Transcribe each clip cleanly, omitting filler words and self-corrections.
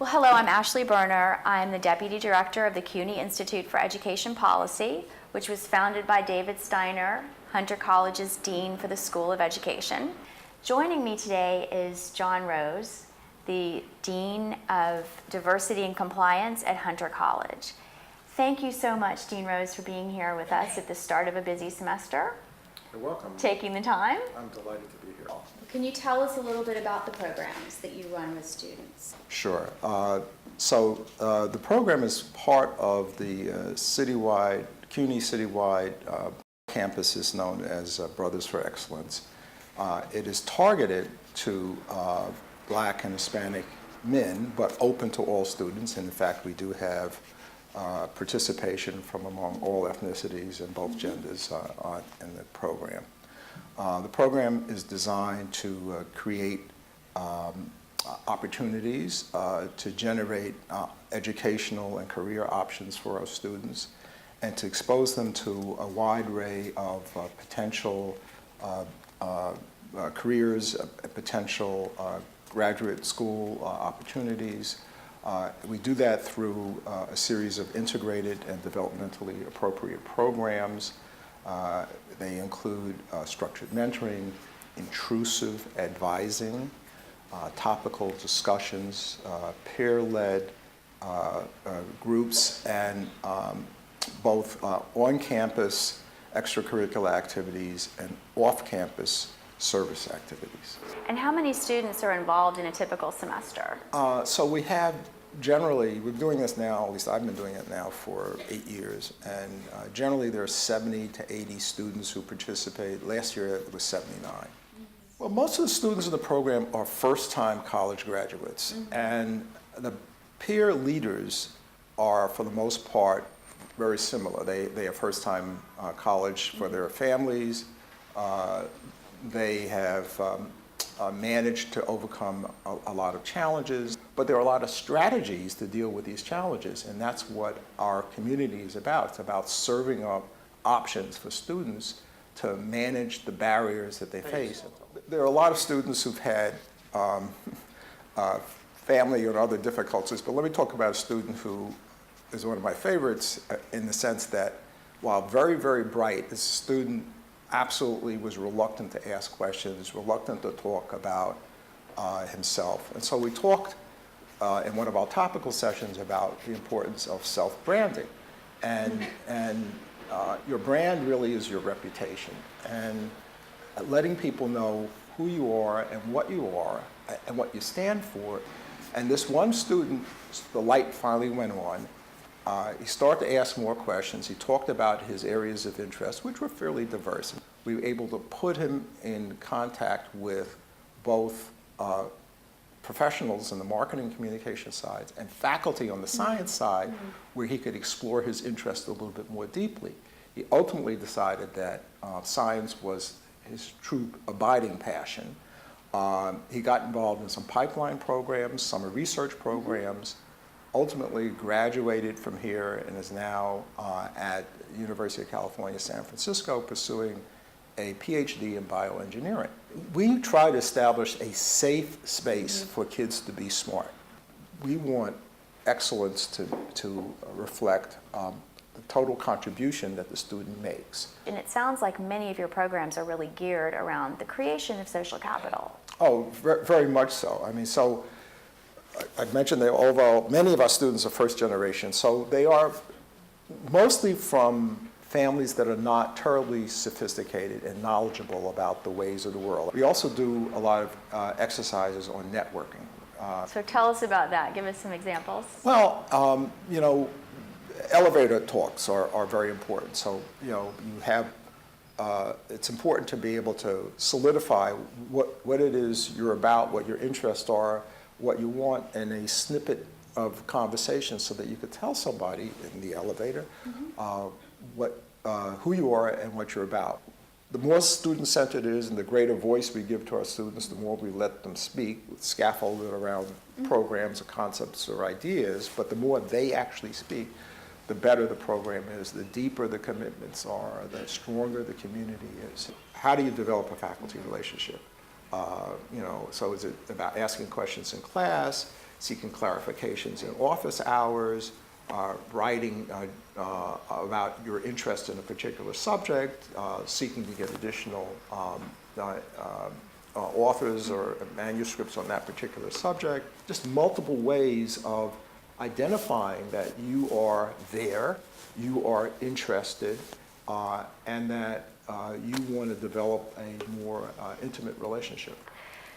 Well, hello, I'm Ashley Berner. I'm the Deputy Director of the CUNY Institute for Education Policy, which was founded by David Steiner, Hunter College's Dean for the School of Education. Joining me today is John Rose, the Dean of Diversity and Compliance at Hunter College. Thank you so much, Dean Rose, for being here with us at the start of a busy semester. You're welcome. Taking the time. I'm delighted to be here. Can you tell us a little bit about the programs that you run with students? Sure. The program is part of the CUNY citywide campus is known as Brothers for Excellence. It is targeted to Black and Hispanic men, but open to all students. And in fact, we do have participation from among all ethnicities and both genders in the program. The program is designed to create opportunities to generate educational and career options for our students and to expose them to a wide array of potential careers, potential graduate school opportunities. We do that through a series of integrated and developmentally appropriate programs. They include structured mentoring, intrusive advising, topical discussions, peer-led groups, and both on-campus extracurricular activities and off-campus service activities. And how many students are involved in a typical semester? So we have generally, we're doing this now, at least I've been doing it now for 8 years, and generally there are 70 to 80 students who participate. Last year it was 79. Well, most of the students in the program are first-time college graduates, and the peer leaders are, for the most part, very similar. They are first-time college for their families. They have managed to overcome a lot of challenges, but there are a lot of strategies to deal with these challenges, and that's what our community is about. It's about serving up options for students to manage the barriers that they face. There are a lot of students who've had family or other difficulties, but let me talk about a student who is one of my favorites in the sense that while very, very bright, this student absolutely was reluctant to ask questions, reluctant to talk about himself. And so we talked in one of our topical sessions about the importance of self-branding. And your brand really is your reputation. And letting people know who you are and what you stand for. And this one student, the light finally went on. He started to ask more questions. He talked about his areas of interest, which were fairly diverse. We were able to put him in contact with both professionals in the marketing communication sides and faculty on the science side, where he could explore his interest a little bit more deeply. He ultimately decided that science was his true abiding passion. He got involved in some pipeline programs, summer research programs, ultimately graduated from here and is now at the University of California, San Francisco, pursuing a PhD in bioengineering. We try to establish a safe space for kids to be smart. We want excellence to reflect the total contribution that the student makes. And it sounds like many of your programs are really geared around the creation of social capital. Oh, very much so. I mean, so I mentioned that although many of our students are first generation, so they are mostly from families that are not terribly sophisticated and knowledgeable about the ways of the world. We also do a lot of exercises on networking. So tell us about that. Give us some examples. Well, elevator talks are very important. So, you have, it's important to be able to solidify what it is you're about, what your interests are, what you want in a snippet of conversation so that you could tell somebody in the elevator who you are and what you're about. The more student-centered it is and the greater voice we give to our students, the more we let them speak, scaffolded around programs or concepts or ideas, but the more they actually speak, the better the program is, the deeper the commitments are, the stronger the community is. How do you develop a faculty relationship? So is it about asking questions in class? seeking clarifications in office hours, writing about your interest in a particular subject, seeking to get additional authors or manuscripts on that particular subject. Just multiple ways of identifying that you are there, you are interested, and that you want to develop a more intimate relationship.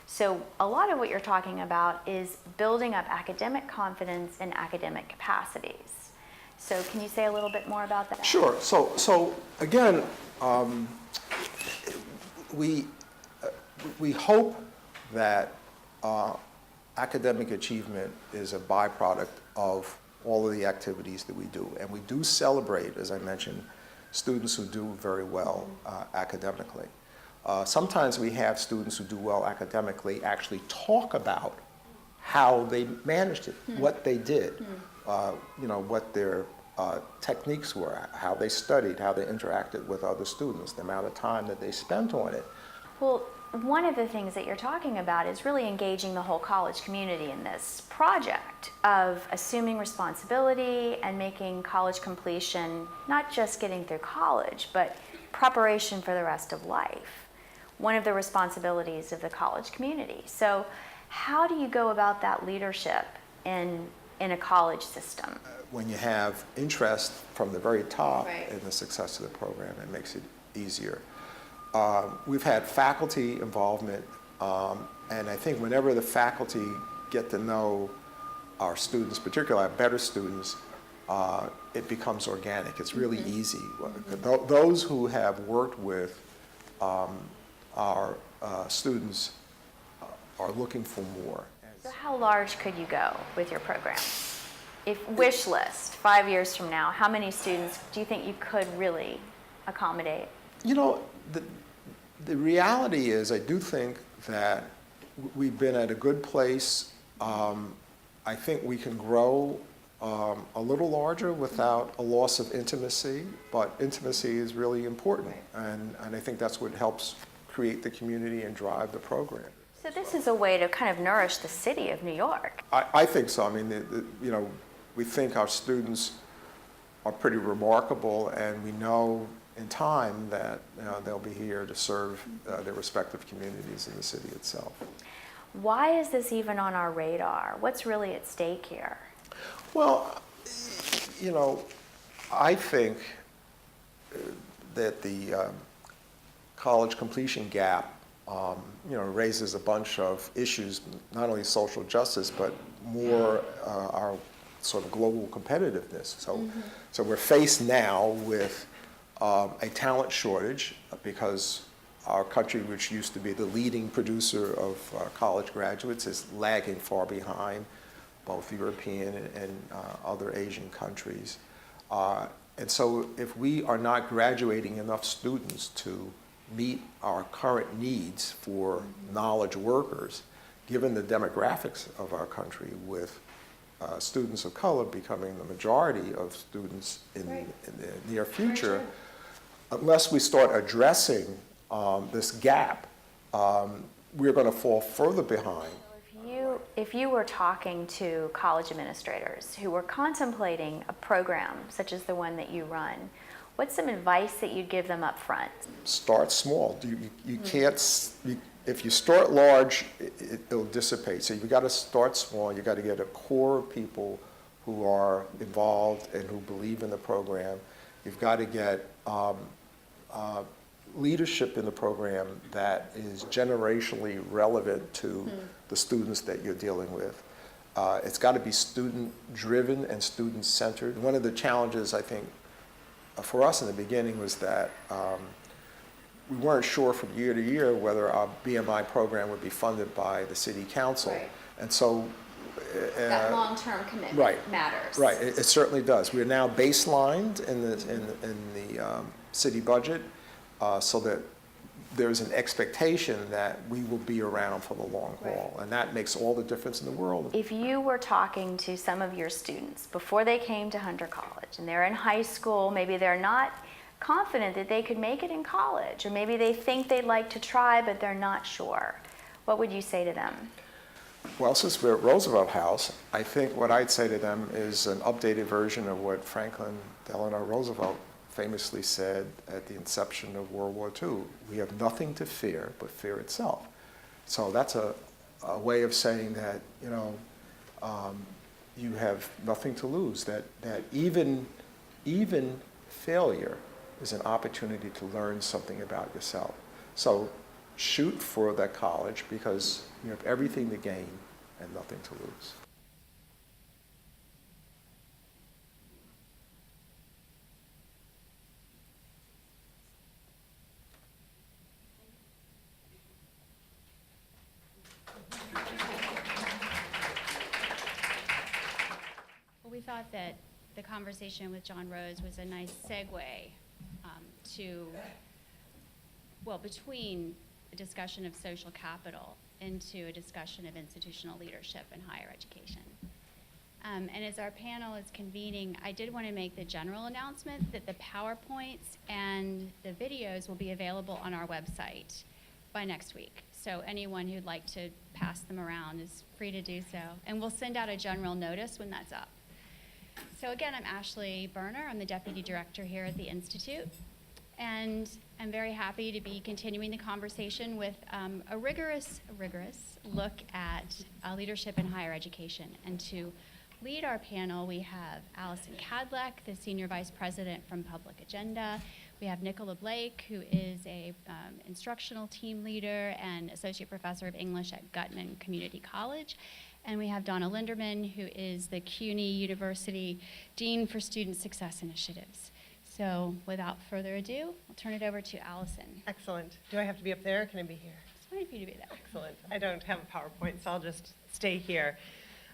So a lot of what you're talking about is building up academic confidence and academic capacities. So can you say a little bit more about that? Sure. So again, we hope that academic achievement is a byproduct of all of the activities that we do. And we do celebrate, as I mentioned, students who do very well academically. Sometimes we have students who do well academically actually talk about how they managed it, what they did, what their techniques were, how they studied, how they interacted with other students, the amount of time that they spent on it. Well, one of the things that you're talking about is really engaging the whole college community in this project of assuming responsibility and making college completion not just getting through college, but preparation for the rest of life. One of the responsibilities of the college community. So how do you go about that leadership in a college system? When you have interest from the very top Right. in the success of the program, it makes it easier. We've had faculty involvement, and I think whenever the faculty get to know our students, particularly our better students, it becomes organic. It's really easy. Those who have worked with our students are looking for more. So how large could you go with your program? If wish list, 5 years from now, how many students do you think you could really accommodate? You know, the reality is I do think that we've been at a good place. I think we can grow a little larger without a loss of intimacy, but intimacy is really important, and I think that's what helps create the community and drive the program. So this is a way to kind of nourish the city of New York. I think so. I mean, we think our students are pretty remarkable, and we know in time that they'll be here to serve their respective communities in the city itself. Why is this even on our radar? What's really at stake here? Well, I think that the college completion gap, raises a bunch of issues, not only social justice, but more our sort of global competitiveness. So we're faced now with a talent shortage because our country, which used to be the leading producer of college graduates, is lagging far behind both European and other Asian countries. And so if we are not graduating enough students to meet our current needs for knowledge workers, given the demographics of our country, with students of color becoming the majority of students in the near future, unless we start addressing this gap, we're going to fall further behind. If you were talking to college administrators who were contemplating a program such as the one that you run, what's some advice that you'd give them up front? Start small. You can't, if you start large, it'll dissipate. So you've got to start small. You've got to get a core of people who are involved and who believe in the program. You've got to get leadership in the program that is generationally relevant to the students that you're dealing with. It's got to be student-driven and student-centered. One of the challenges, I think, for us in the beginning was that we weren't sure from year to year whether our BMI program would be funded by the city council. Right. And so that long-term commitment matters. Right, it certainly does. We are now baselined in the city budget so that there's an expectation that we will be around for the long haul, and that makes all the difference in the world. If you were talking to some of your students before they came to Hunter College, and they're in high school, maybe they're not confident that they could make it in college, or maybe they think they'd like to try, but they're not sure, what would you say to them? Well, since we're at Roosevelt House, I think what I'd say to them is an updated version of what Franklin Delano Roosevelt famously said at the inception of World War II. We have nothing to fear but fear itself. So that's a way of saying that, you have nothing to lose, that even failure is an opportunity to learn something about yourself. So shoot for that college because you have everything to gain and nothing to lose. Well, we thought that the conversation with John Rose was a nice segue between a discussion of social capital into a discussion of institutional leadership in higher education. And as our panel is convening, I did want to make the general announcement that the PowerPoints and the videos will be available on our website by next week. So anyone who'd like to pass them around is free to do so. And we'll send out a general notice when that's up. So again, I'm Ashley Berner. I'm the Deputy Director here at the Institute. And I'm very happy to be continuing the conversation with a rigorous look at leadership in higher education. And to lead our panel, we have Allison Cadleck, the Senior Vice President from Public Agenda. We have Nicola Blake, who is a instructional team leader and Associate Professor of English at Gutman Community College. And we have Donna Linderman, who is the CUNY University Dean for Student Success Initiatives. So without further ado, I'll turn it over to Allison. Excellent. Do I have to be up there or can I be here? It's fine for you to be there. Excellent. I don't have a PowerPoint, so I'll just stay here.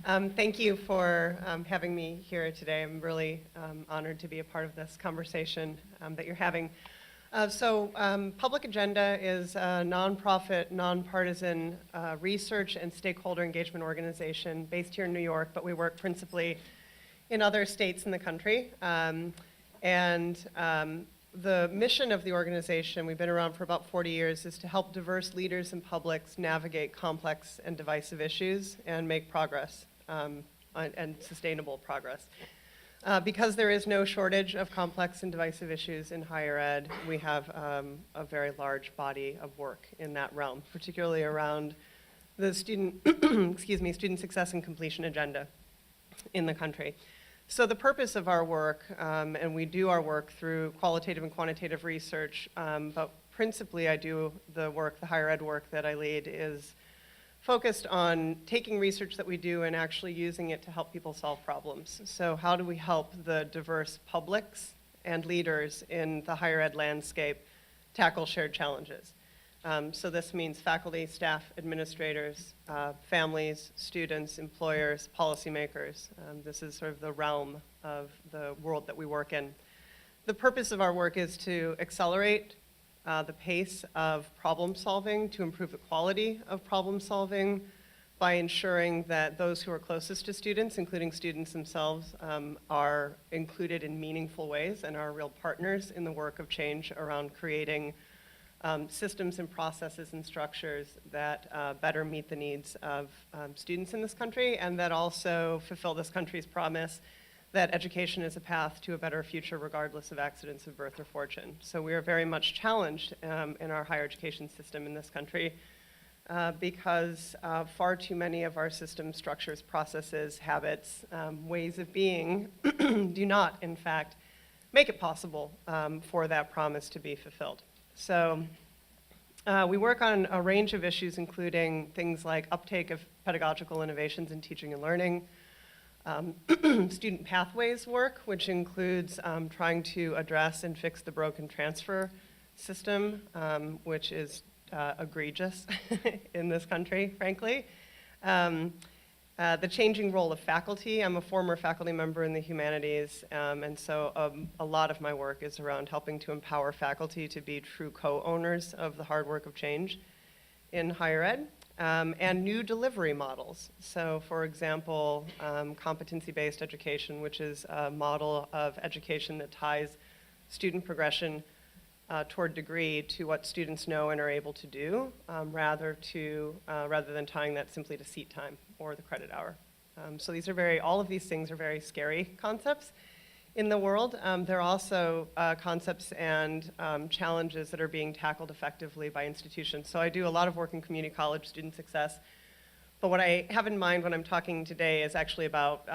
Thank you for having me here today. I'm really honored to be a part of this conversation that you're having. Public Agenda is a nonprofit, nonpartisan research and stakeholder engagement organization based here in New York, but we work principally in other states in the country. The mission of the organization, we've been around for about 40 years, is to help diverse leaders and publics navigate complex and divisive issues and make progress, and sustainable progress. Because there is no shortage of complex and divisive issues in higher ed, we have a very large body of work in that realm, particularly around the student, student success and completion agenda in the country. So the purpose of our work, and we do our work through qualitative and quantitative research, but principally I do the higher ed work that I lead is focused on taking research that we do and actually using it to help people solve problems. So how do we help the diverse publics and leaders in the higher ed landscape tackle shared challenges? So this means faculty, staff, administrators, families, students, employers, policymakers. This is sort of the realm of the world that we work in. The purpose of our work is to accelerate the pace of problem solving, to improve the quality of problem solving by ensuring that those who are closest to students, including students themselves, are included in meaningful ways and are real partners in the work of change around creating systems and processes and structures that better meet the needs of students in this country and that also fulfill this country's promise that education is a path to a better future regardless of accidents of birth or fortune. So we are very much challenged in our higher education system in this country because far too many of our system structures, processes, habits, ways of being do not, in fact, make it possible for that promise to be fulfilled. So we work on a range of issues, including things like uptake of pedagogical innovations in teaching and learning, student pathways work, which includes trying to address and fix the broken transfer system, which is egregious in this country, frankly. The changing role of faculty. I'm a former faculty member in the humanities, and so a lot of my work is around helping to empower faculty to be true co-owners of the hard work of change in higher ed, and new delivery models. So for example, competency-based education, which is a model of education that ties student progression toward degree to what students know and are able to do, rather than tying that simply to seat time or the credit hour. So all of these things are very scary concepts in the world. There are also concepts and challenges that are being tackled effectively by institutions. So I do a lot of work in community college student success. But what I have in mind when I'm talking today is actually about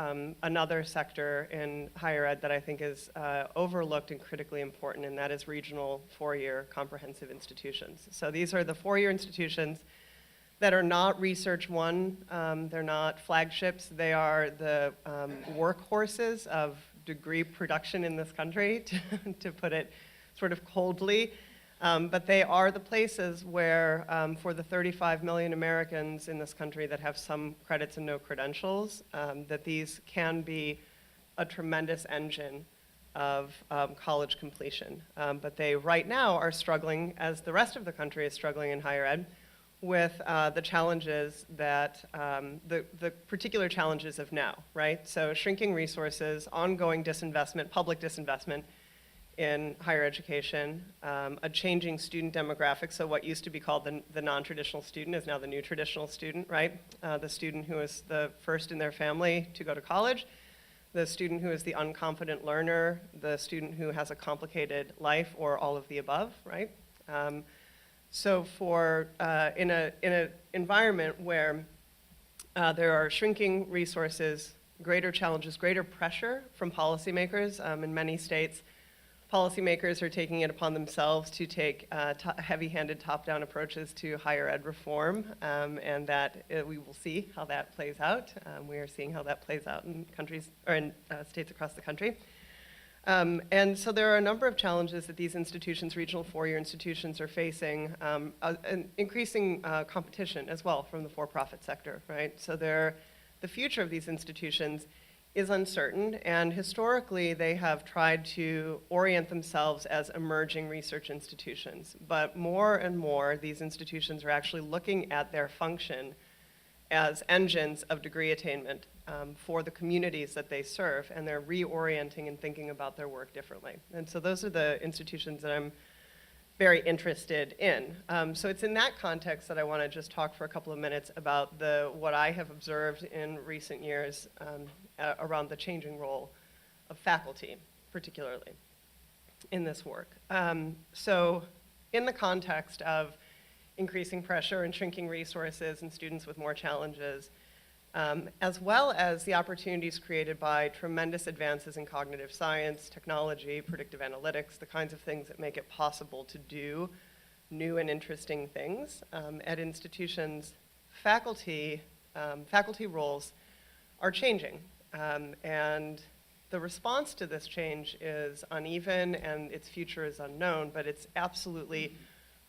another sector in higher ed that I think is overlooked and critically important, and that is regional four-year comprehensive institutions. So these are the four-year institutions that are not research one, they're not flagships, they are the workhorses of degree production in this country, to put it sort of coldly. But they are the places where, for the 35 million Americans in this country that have some credits and no credentials, that these can be a tremendous engine of college completion. But they right now are struggling, as the rest of the country is struggling in higher ed, with the challenges that, the particular challenges of now, right? So shrinking resources, ongoing disinvestment, public disinvestment in higher education, a changing student demographic. So what used to be called the non-traditional student is now the new traditional student, right? The student who is the first in their family to go to college, the student who is the unconfident learner, the student who has a complicated life, or all of the above, right? So in an environment where there are shrinking resources, greater challenges, greater pressure from policymakers in many states, policymakers are taking it upon themselves to take heavy-handed top-down approaches to higher ed reform, and that we will see how that plays out. We are seeing how that plays out in countries, or in states across the country. And so there are a number of challenges that these institutions, regional four-year institutions, are facing, an increasing competition as well from the for-profit sector, right? So the future of these institutions is uncertain, and historically they have tried to orient themselves as emerging research institutions. But more and more, these institutions are actually looking at their function as engines of degree attainment for the communities that they serve, and they're reorienting and thinking about their work differently. And so those are the institutions that I'm very interested in. So it's in that context that I want to just talk for a couple of minutes about what I have observed in recent years around the changing role of faculty, particularly in this work. So in the context of increasing pressure and shrinking resources and students with more challenges, as well as the opportunities created by tremendous advances in cognitive science, technology, predictive analytics, the kinds of things that make it possible to do new and interesting things. At institutions, faculty roles are changing. And the response to this change is uneven and its future is unknown, but it's absolutely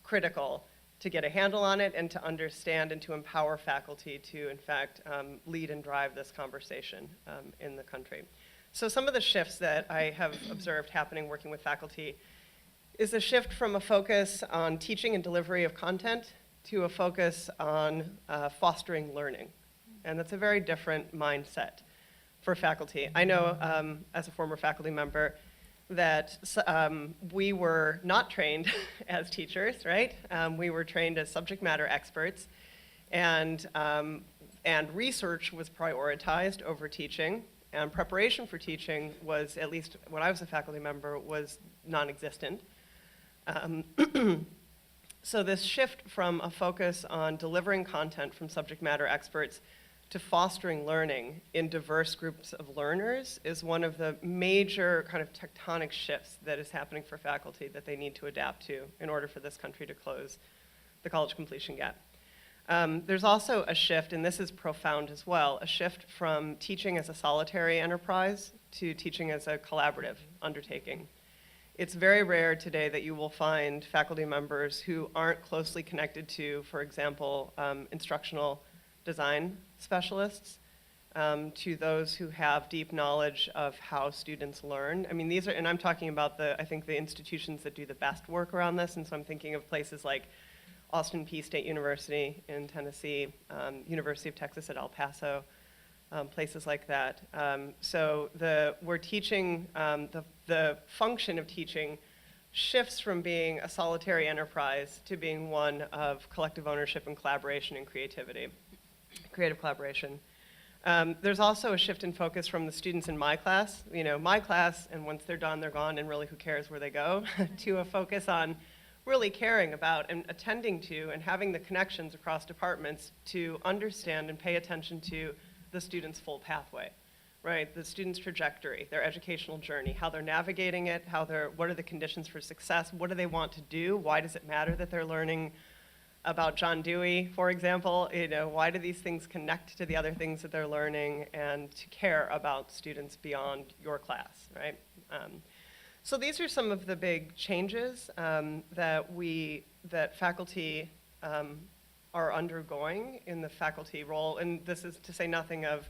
critical to get a handle on it and to understand and to empower faculty to, in fact, lead and drive this conversation in the country. So some of the shifts that I have observed happening working with faculty is a shift from a focus on teaching and delivery of content to a focus on fostering learning. And that's a very different mindset for faculty. I know, as a former faculty member, that we were not trained as teachers, right? We were trained as subject matter experts, and research was prioritized over teaching, and preparation for teaching was, at least when I was a faculty member, was non-existent. So this shift from a focus on delivering content from subject matter experts to fostering learning in diverse groups of learners is one of the major kind of tectonic shifts that is happening for faculty that they need to adapt to in order for this country to close the college completion gap. There's also a shift, and this is profound as well, a shift from teaching as a solitary enterprise to teaching as a collaborative undertaking. It's very rare today that you will find faculty members who aren't closely connected to, for example, instructional design specialists, to those who have deep knowledge of how students learn. I mean, these are, and I'm talking about I think the institutions that do the best work around this, and so I'm thinking of places like Austin Peay State University in Tennessee, University of Texas at El Paso, places like that. So we're teaching, the function of teaching shifts from being a solitary enterprise to being one of collective ownership and collaboration and creativity, creative collaboration. There's also a shift in focus from the students in my class, my class, and once they're done, they're gone, and really who cares where they go, to a focus on really caring about and attending to and having the connections across departments to understand and pay attention to the student's full pathway, right? The student's trajectory, their educational journey, how they're navigating it, what are the conditions for success, what do they want to do, why does it matter that they're learning about John Dewey, for example, why do these things connect to the other things that they're learning, and to care about students beyond your class, right? So these are some of the big changes that faculty are undergoing in the faculty role, and this is to say nothing of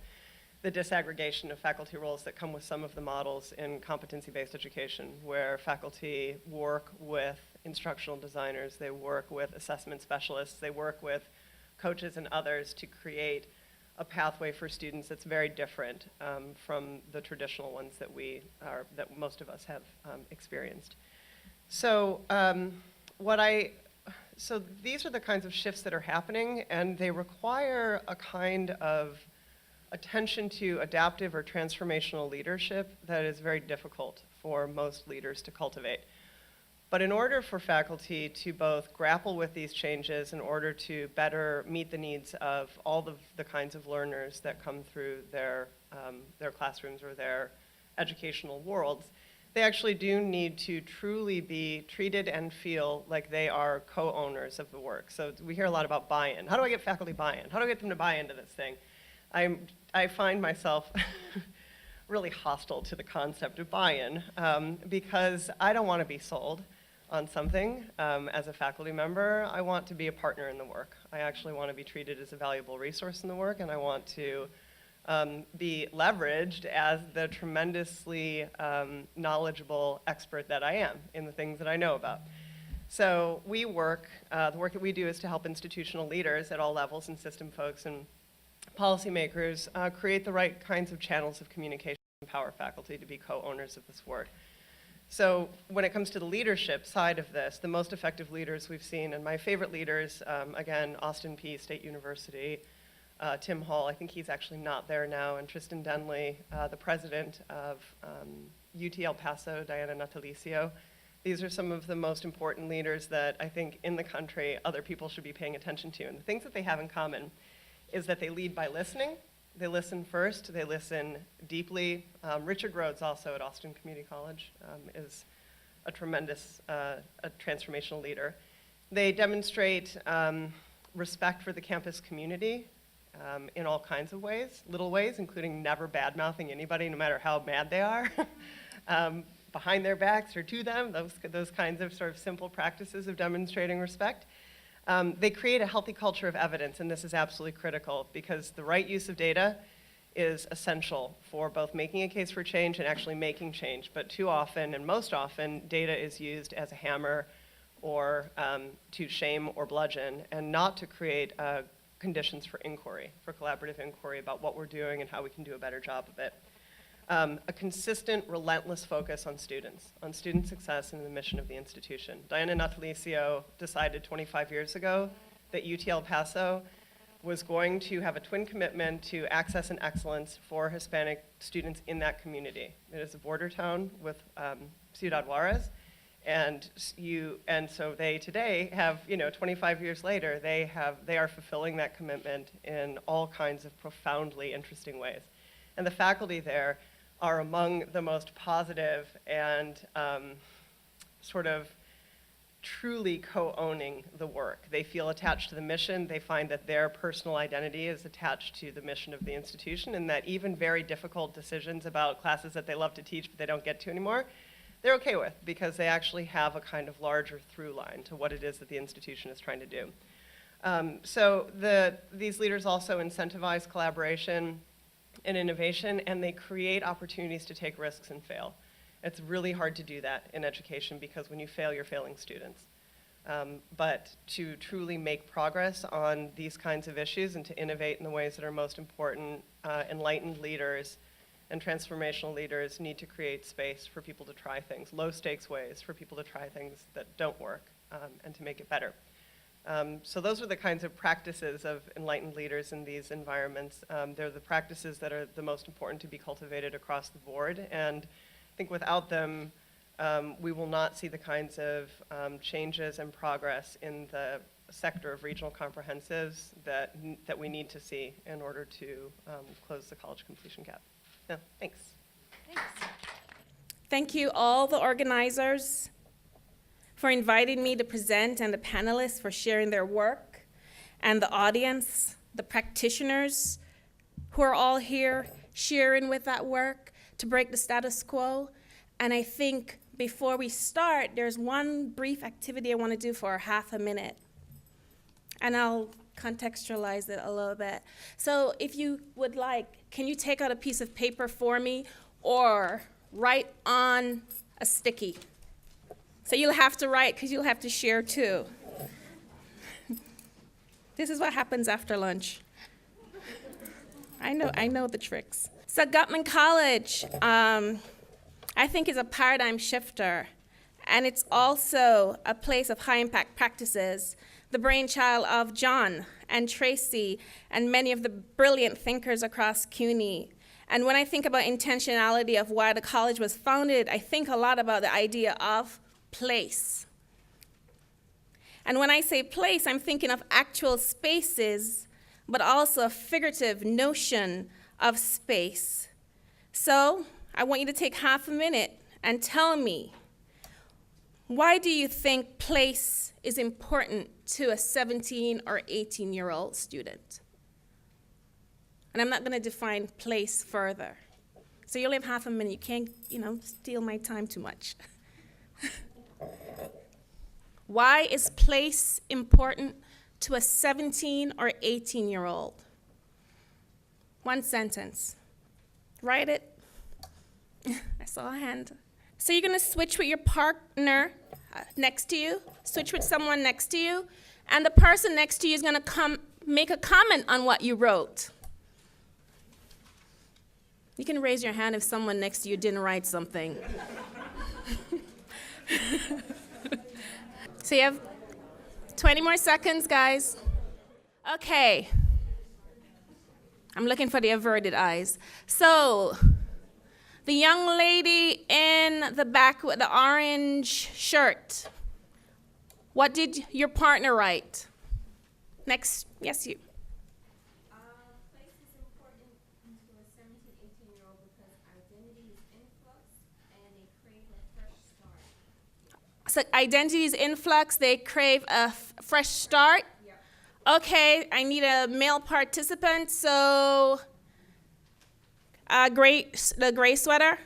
the disaggregation of faculty roles that come with some of the models in competency-based education, where faculty work with instructional designers, they work with assessment specialists, they work with coaches and others to create a pathway for students that's very different from the traditional ones that most of us have experienced. So so these are the kinds of shifts that are happening, and they require a kind of attention to adaptive or transformational leadership that is very difficult for most leaders to cultivate. But in order for faculty to both grapple with these changes, in order to better meet the needs of all the kinds of learners that come through their classrooms or their educational worlds, they actually do need to truly be treated and feel like they are co-owners of the work. So we hear a lot about buy-in. How do I get faculty buy-in? How do I get them to buy into this thing? I find myself really hostile to the concept of buy-in because I don't want to be sold on something as a faculty member. I want to be a partner in the work. I actually want to be treated as a valuable resource in the work, and I want to be leveraged as the tremendously knowledgeable expert that I am in the things that I know about. So the work that we do is to help institutional leaders at all levels and system folks and policymakers create the right kinds of channels of communication and empower faculty to be co-owners of this work. So when it comes to the leadership side of this, the most effective leaders we've seen, and my favorite leaders, again, Austin Peay State University, Tim Hall, I think he's actually not there now, and Tristan Denley, the president of UT El Paso, Diana Natalicio. These are some of the most important leaders that I think in the country other people should be paying attention to. And the things that they have in common is that they lead by listening. They listen first, they listen deeply. Richard Rhodes, also at Austin Community College, is a tremendous, a transformational leader. They demonstrate respect for the campus community in all kinds of ways, little ways, including never bad-mouthing anybody, no matter how mad they are, behind their backs or to them, those kinds of sort of simple practices of demonstrating respect. They create a healthy culture of evidence, and this is absolutely critical because the right use of data is essential for both making a case for change and actually making change. But too often, and most often, data is used as a hammer or to shame or bludgeon, and not to create conditions for inquiry, for collaborative inquiry about what we're doing and how we can do a better job of it. A consistent, relentless focus on student success and the mission of the institution. Diana Natalicio decided 25 years ago that UT El Paso was going to have a twin commitment to access and excellence for Hispanic students in that community. It is a border town with Ciudad Juarez, and so they today have, 25 years later, they are fulfilling that commitment in all kinds of profoundly interesting ways. And the faculty there are among the most positive and sort of truly co-owning the work. They feel attached to the mission. They find that their personal identity is attached to the mission of the institution, and that even very difficult decisions about classes that they love to teach but they don't get to anymore, they're okay with, because they actually have a kind of larger through line to what it is that the institution is trying to do. These leaders also incentivize collaboration and innovation, and they create opportunities to take risks and fail. It's really hard to do that in education because when you fail, you're failing students. But to truly make progress on these kinds of issues and to innovate in the ways that are most important, enlightened leaders And transformational leaders need to create space for people to try things, low-stakes ways for people to try things that don't work, and to make it better. So those are the kinds of practices of enlightened leaders in these environments. They're the practices that are the most important to be cultivated across the board. And I think without them, we will not see the kinds of changes and progress in the sector of regional comprehensives that we need to see in order to close the college completion gap. No, thanks. Thanks. Thank you all the organizers for inviting me to present, and the panelists for sharing their work, and the audience, the practitioners who are all here sharing with that work to break the status quo. And I think before we start, there's one brief activity I want to do for half a minute. And I'll contextualize it a little bit. So if you would like, can you take out a piece of paper for me or write on a sticky? So you'll have to write because you'll have to share too. This is what happens after lunch. I know the tricks. So Gutman College, I think is a paradigm shifter, and it's also a place of high impact practices, the brainchild of John and Tracy and many of the brilliant thinkers across CUNY. And when I think about intentionality of why the college was founded, I think a lot about the idea of place. And when I say place, I'm thinking of actual spaces, but also a figurative notion of space. So I want you to take half a minute and tell me, why do you think place is important to a 17 or 18-year-old student? And I'm not going to define place further. So you only have half a minute. You can't, steal my time too much. Why is place important to a 17 or 18-year-old? One sentence. Write it. I saw a hand. So you're going to switch with your partner next to you, switch with someone next to you, and the person next to you is going to make a comment on what you wrote. You can raise your hand if someone next to you didn't write something. So you have 20 more seconds, guys. Okay. I'm looking for the averted eyes. So the young lady in the back with the orange shirt, what did your partner write? Next, yes, you. Place is important to a 17, 18-year-old because identity is influx and they crave a fresh start. So identity is influx, they crave a fresh start? Yeah. Okay, I need a male participant, so the gray sweater.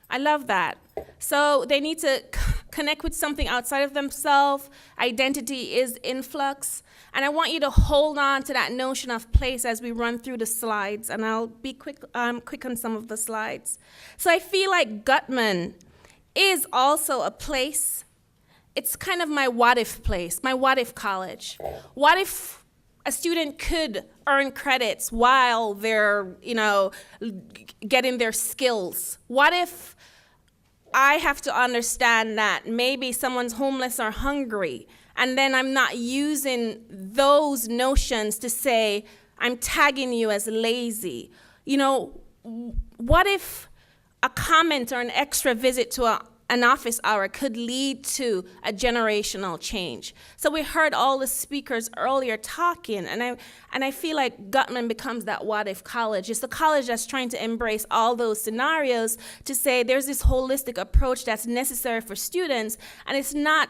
I love that. So they need to connect with something outside of themselves. Identity is influx. And I want you to hold on to that notion of place as we run through the slides, and I'll be quick on some of the slides. So I feel like Gutman is also a place. It's kind of my what if place, my what if college. What if a student could earn credits while they're, getting their skills? What if I have to understand that maybe someone's homeless or hungry, and then I'm not using those notions to say, I'm tagging you as lazy. What if a comment or an extra visit to an office hour could lead to a generational change? So we heard all the speakers earlier talking, and I feel like Gutman becomes that what if college. It's the college that's trying to embrace all those scenarios to say there's this holistic approach that's necessary for students, and it's not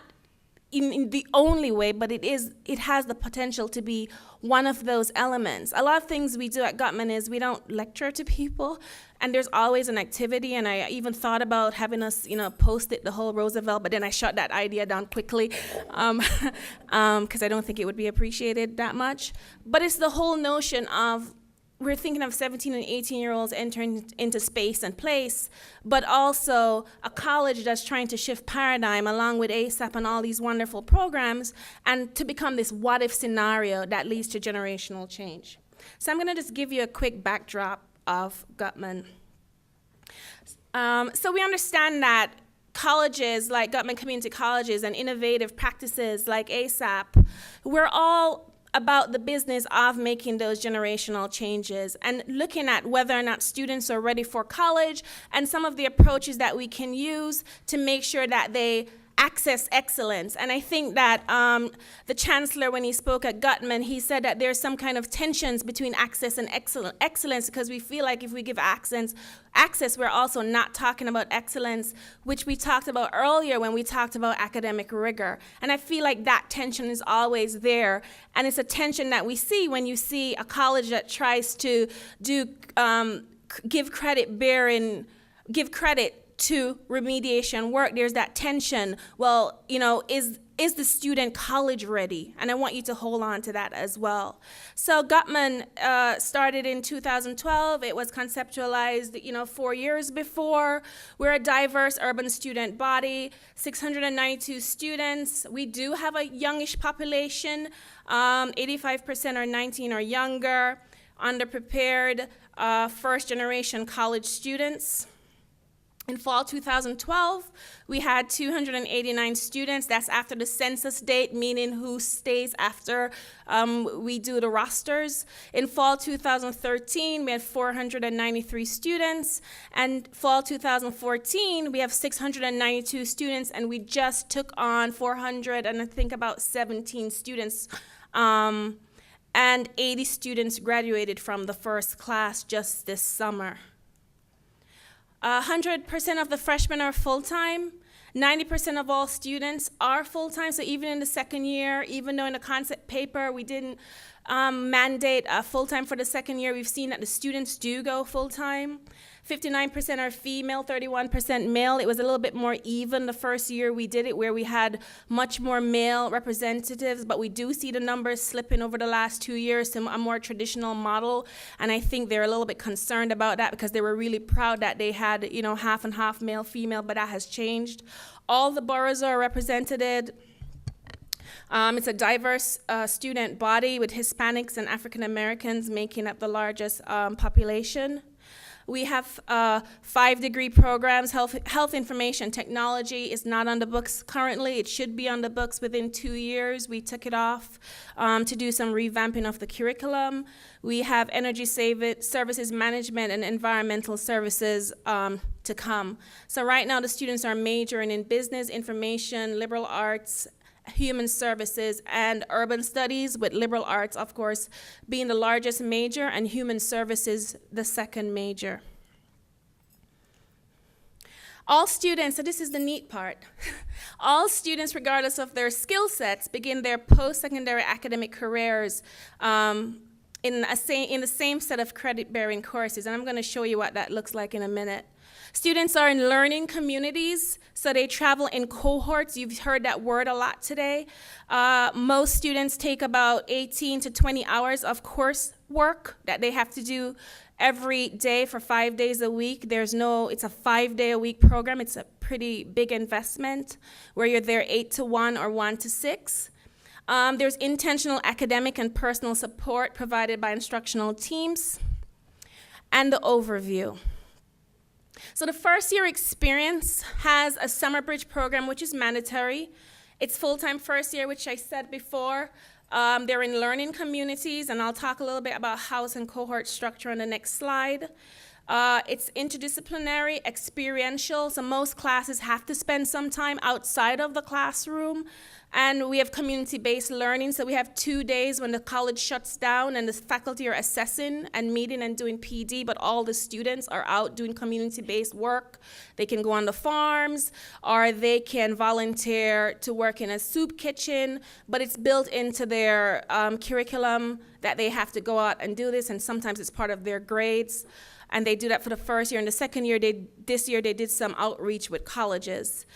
in the only way, but it has the potential to be one of those elements. A lot of things we do at Gutman is we don't lecture to people, and there's always an activity, and I even thought about having us, post it the whole Roosevelt, but then I shut that idea down quickly because I don't think it would be appreciated that much. But it's the whole notion of we're thinking of 17 and 18-year-olds entering into space and place, but also a college that's trying to shift paradigm along with ASAP and all these wonderful programs, and to become this what-if scenario that leads to generational change. So I'm going to just give you a quick backdrop of Gutman. So we understand that colleges like Gutman Community Colleges and innovative practices like ASAP, we're all about the business of making those generational changes and looking at whether or not students are ready for college and some of the approaches that we can use to make sure that they access excellence. And I think that the chancellor, when he spoke at Gutman, he said that there's some kind of tensions between access and excellence, because we feel like if we give access, we're also not talking about excellence, which we talked about earlier when we talked about academic rigor. And I feel like that tension is always there. And it's a tension that we see when you see a college that tries to give credit to remediation work. There's that tension. Well, is the student college ready? And I want you to hold on to that as well. So Gutman started in 2012. It was conceptualized, 4 years before. We're a diverse urban student body, 692 students. We do have a youngish population. 85% are 19 or younger, underprepared, first-generation college students. In fall 2012, we had 289 students. That's after the census date, meaning who stays after we do the rosters. In fall 2013, we had 493 students. And fall 2014, we have 692 students, and we just took on 400 and I think about 17 students. And 80 students graduated from the first class just this summer. 100% of the freshmen are full-time. 90% of all students are full-time, so even in the second year, even though in the concept paper we didn't mandate full-time for the second year, we've seen that the students do go full-time. 59% are female, 31% male. It was a little bit more even the first year we did it, where we had much more male representatives, but we do see the numbers slipping over the last 2 years to a more traditional model, and I think they're a little bit concerned about that because they were really proud that they had, half and half male, female, but that has changed. All the boroughs are represented. It's a diverse student body with Hispanics and African Americans making up the largest population. We have 5-degree programs. Health information technology is not on the books currently. It should be on the books within 2 years. We took it off to do some revamping of the curriculum. We have energy services management and environmental services to come. So right now the students are majoring in business, information, liberal arts, human services, and urban studies, with liberal arts, of course, being the largest major and human services the second major. All students, so this is the neat part, all students, regardless of their skill sets, begin their post-secondary academic careers in the same set of credit-bearing courses, and I'm going to show you what that looks like in a minute. Students are in learning communities, so they travel in cohorts. You've heard that word a lot today. Most students take about 18 to 20 hours of course work that they have to do every day for 5 days a week. It's a 5-day-a-week program. It's a pretty big investment where you're there 8 to 1 or 1 to 6. There's intentional academic and personal support provided by instructional teams. And the overview. So the first year experience has a summer bridge program, which is mandatory. It's full-time first year, which I said before. They're in learning communities, and I'll talk a little bit about house and cohort structure on the next slide. It's interdisciplinary, experiential, so most classes have to spend some time outside of the classroom. And we have community-based learning, so we have 2 days when the college shuts down and the faculty are assessing and meeting and doing PD, but all the students are out doing community-based work. They can go on the farms, or they can volunteer to work in a soup kitchen, but it's built into their curriculum that they have to go out and do this, and sometimes it's part of their grades. And they do that for the first year. And the second year, this year they did some outreach with colleges.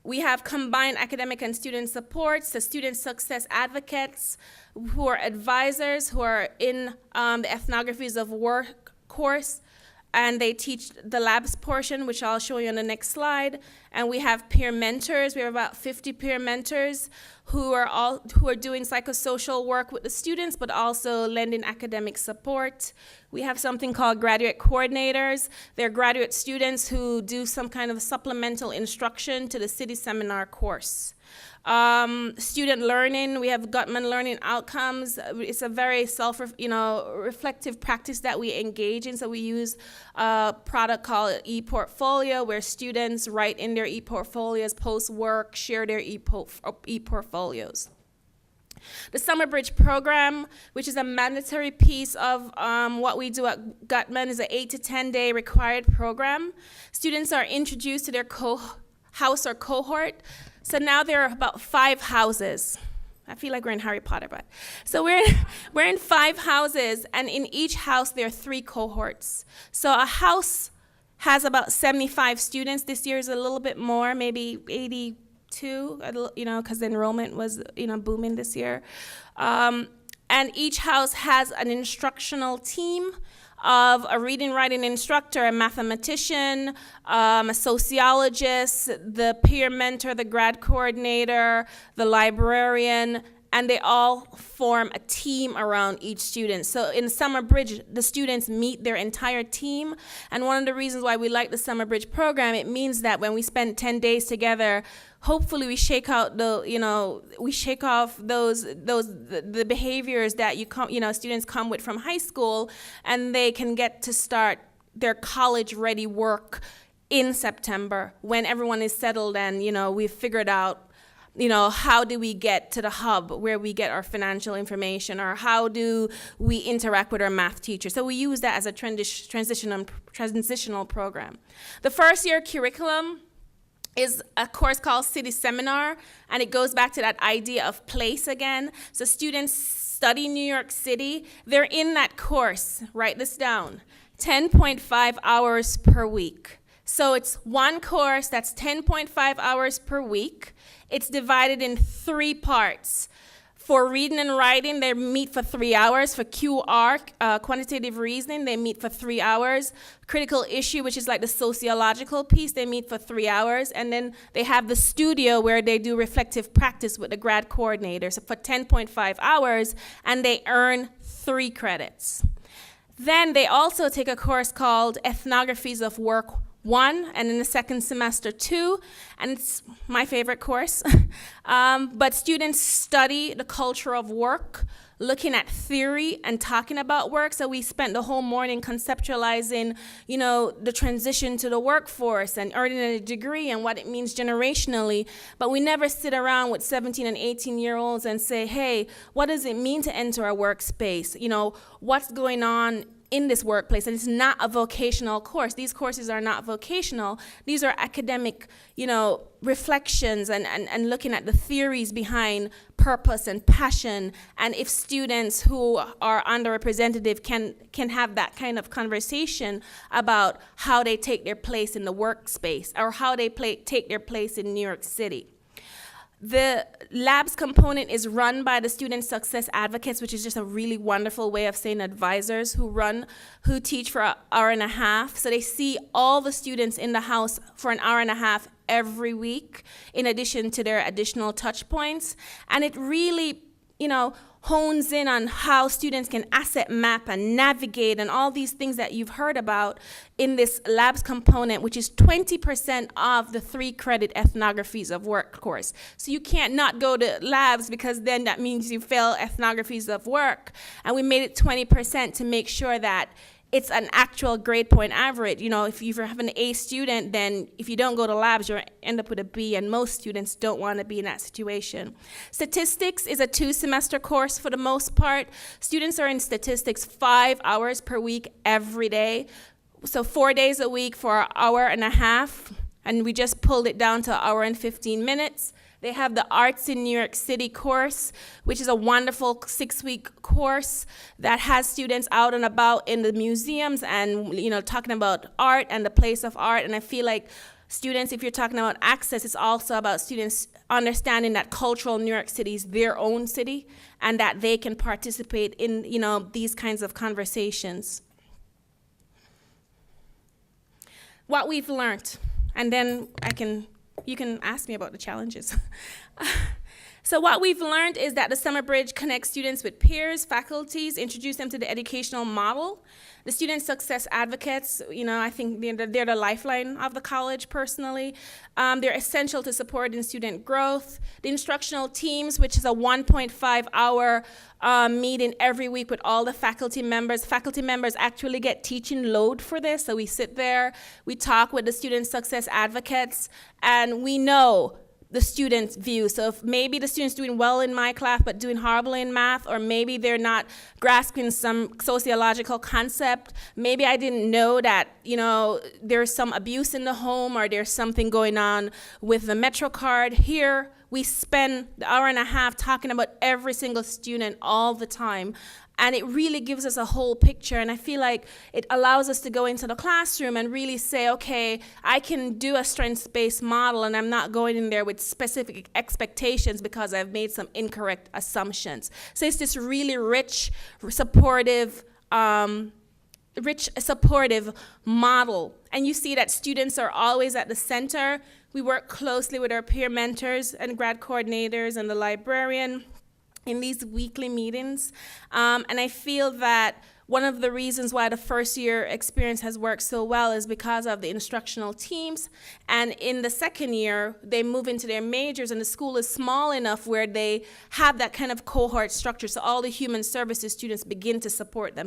We have combined academic and student supports, the student success advocates, who are advisors, who are in the ethnographies of work course, and they teach the labs portion, which I'll show you on the next slide. And we have peer mentors. We have about 50 peer mentors who are doing psychosocial work with the students, but also lending academic support. We have something called graduate coordinators. They're graduate students who do some kind of supplemental instruction to the city seminar course. Student learning, we have Gutman learning outcomes. It's a very reflective practice that we engage in. So we use a product called e-portfolio, where students write in their e-portfolios, post work, share their e-portfolios. The Summer Bridge program, which is a mandatory piece of what we do at Gutman, is an 8 to 10 day required program. Students are introduced to their house or cohort. So now there are about 5 houses. I feel like we're in Harry Potter, but. So we're in 5 houses, and in each house there are 3 cohorts. So a house has about 75 students. This year is a little bit more, maybe 82, because enrollment was, booming this year. And each house has an instructional team of a reading, writing instructor, a mathematician, a sociologist, the peer mentor, the grad coordinator, the librarian, and they all form a team around each student. So in Summer Bridge, the students meet their entire team, and one of the reasons why we like the Summer Bridge program, it means that when we spend 10 days together, hopefully we shake out the behaviors that students come with from high school, and they can get to start their college-ready work in September when everyone is settled and we've figured out how do we get to the hub where we get our financial information, or how do we interact with our math teacher. So we use that as a transitional program. The first year curriculum is a course called City Seminar, and it goes back to that idea of place again. So students study New York City. They're in that course, write this down, 10.5 hours per week. So it's one course that's 10.5 hours per week. It's divided in 3 parts. For reading and writing, they meet for 3 hours. For QR, quantitative reasoning, they meet for 3 hours. Critical issue, which is like the sociological piece, they meet for 3 hours. And then they have the studio where they do reflective practice with the grad coordinator, so for 10.5 hours, and they earn 3 credits. Then they also take a course called Ethnographies of Work 1, and in the second semester 2, and it's my favorite course. But students study the culture of work, looking at theory and talking about work. So we spent the whole morning conceptualizing, the transition to the workforce and earning a degree and what it means generationally. But we never sit around with 17 and 18-year-olds and say, hey, what does it mean to enter a workspace? What's going on in this workplace? And it's not a vocational course. These courses are not vocational. These are academic, reflections and looking at the theories behind purpose and passion. And if students who are underrepresented can have that kind of conversation about how they take their place in the workspace, or how they take their place in New York City. The labs component is run by the student success advocates, which is just a really wonderful way of saying advisors who teach for an hour and a half. So they see all the students in the house for an hour and a half every week, in addition to their additional touch points. And it really, hones in on how students can asset map and navigate and all these things that you've heard about in this labs component, which is 20% of the 3-credit ethnographies of work course. So you can't not go to labs, because then that means you fail ethnographies of work. And we made it 20% to make sure that it's an actual grade point average. If you have an A student, then if you don't go to labs, you'll end up with a B, and most students don't want to be in that situation. Statistics is a 2-semester course for the most part. Students are in statistics 5 hours per week every day. So 4 days a week for an hour and a half, and we just pulled it down to an hour and 15 minutes. They have the Arts in New York City course, which is a wonderful 6-week course that has students out and about in the museums and, talking about art and the place of art. And I feel like Students, if you're talking about access, it's also about students understanding that cultural New York City is their own city and that they can participate in, these kinds of conversations. What we've learned, and then you can ask me about the challenges. So what we've learned is that the Summer Bridge connects students with peers, faculties, introduce them to the educational model. The student success advocates, I think they're the lifeline of the college personally. They're essential to supporting student growth. The instructional teams, which is a 1.5-hour meeting every week with all the faculty members. Faculty members actually get teaching load for this, so we sit there, we talk with the student success advocates, and we know the student's view. So if maybe the student's doing well in my class but doing horribly in math, or maybe they're not grasping some sociological concept, maybe I didn't know that, there's some abuse in the home or there's something going on with the MetroCard. Here, we spend the hour and a half talking about every single student all the time. And it really gives us a whole picture, and I feel like it allows us to go into the classroom and really say, okay, I can do a strengths-based model, and I'm not going in there with specific expectations because I've made some incorrect assumptions. So it's this really rich, supportive model. And you see that students are always at the center. We work closely with our peer mentors and grad coordinators and the librarian in these weekly meetings. And I feel that one of the reasons why the first year experience has worked so well is because of the instructional teams. And in the second year, they move into their majors, and the school is small enough where they have that kind of cohort structure. So all the human services students begin to support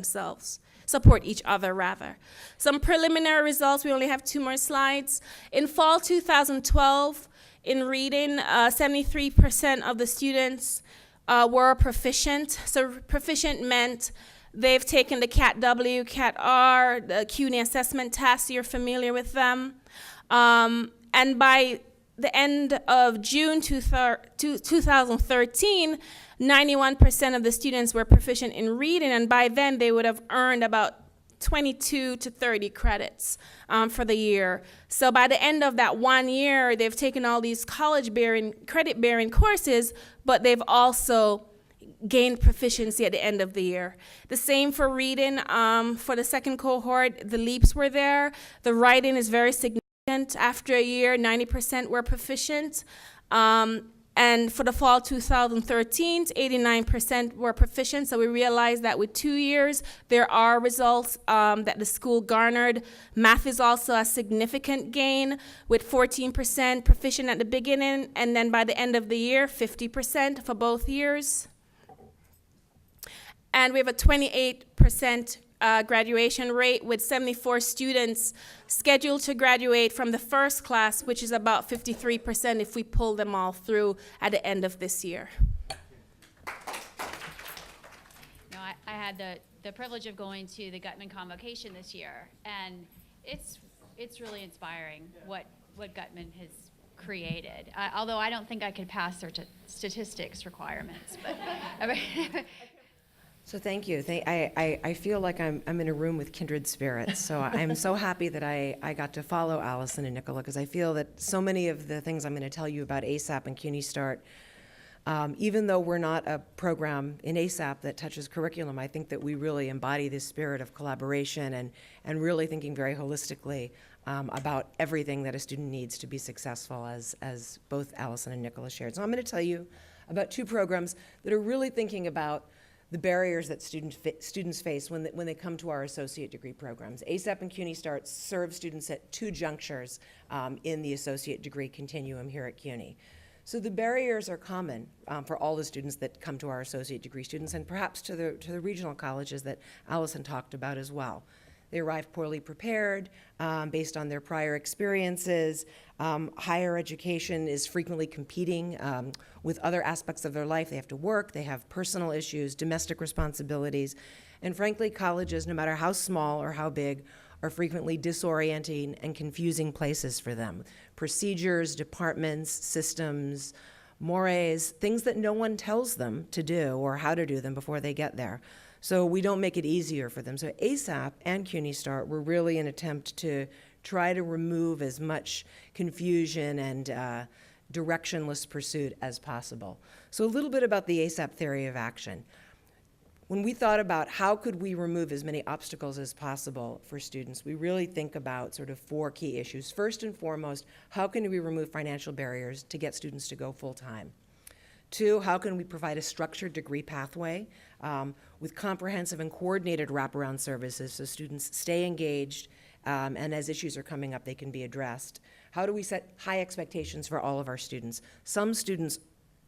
each other rather. Some preliminary results, we only have 2 more slides. In fall 2012, in reading, 73% of the students were proficient. So proficient meant they've taken the CAT W, CAT R, the CUNY assessment tests, you're familiar with them. And by the end of June 2013, 91% of the students were proficient in reading, and by then they would have earned about 22 to 30 credits for the year. So by the end of that 1 year, they've taken all these credit-bearing courses, but they've also gained proficiency at the end of the year. The same for reading. For the second cohort, the leaps were there. The writing is very significant. After a year, 90% were proficient. And for the fall 2013, 89% were proficient. So we realized that with 2 years, there are results that the school garnered. Math is also a significant gain, with 14% proficient at the beginning, and then by the end of the year, 50% for both years. And we have a 28% graduation rate, with 74 students scheduled to graduate from the first class, which is about 53% if we pull them all through at the end of this year. I had the privilege of going to the Gutman convocation this year, and it's really inspiring what Gutman has created. Although I don't think I could pass their statistics requirements, but. So thank you. I feel like I'm in a room with kindred spirits. So I'm so happy that I got to follow Allison and Nicola, because I feel that so many of the things I'm going to tell you about ASAP and CUNY Start, even though we're not a program in ASAP that touches curriculum, I think that we really embody this spirit of collaboration and really thinking very holistically about everything that a student needs to be successful, as both Allison and Nicola shared. So I'm going to tell you about 2 programs that are really thinking about the barriers that students face when they come to our associate degree programs. ASAP and CUNY Start serve students at 2 junctures in the associate degree continuum here at CUNY. So the barriers are common for all the students that come to our associate degree students, and perhaps to the regional colleges that Allison talked about as well. They arrive poorly prepared based on their prior experiences. Higher education is frequently competing with other aspects of their life. They have to work, they have personal issues, domestic responsibilities, and frankly, colleges, no matter how small or how big, are frequently disorienting and confusing places for them. Procedures, departments, systems, mores, things that no one tells them to do or how to do them before they get there. So we don't make it easier for them. So ASAP and CUNY Start were really an attempt to try to remove as much confusion and directionless pursuit as possible. So a little bit about the ASAP theory of action. When we thought about how could we remove as many obstacles as possible for students, we really think about sort of 4 key issues. First and foremost, how can we remove financial barriers to get students to go full-time? 2, how can we provide a structured degree pathway with comprehensive and coordinated wraparound services so students stay engaged and as issues are coming up, they can be addressed? How do we set high expectations for all of our students? Some students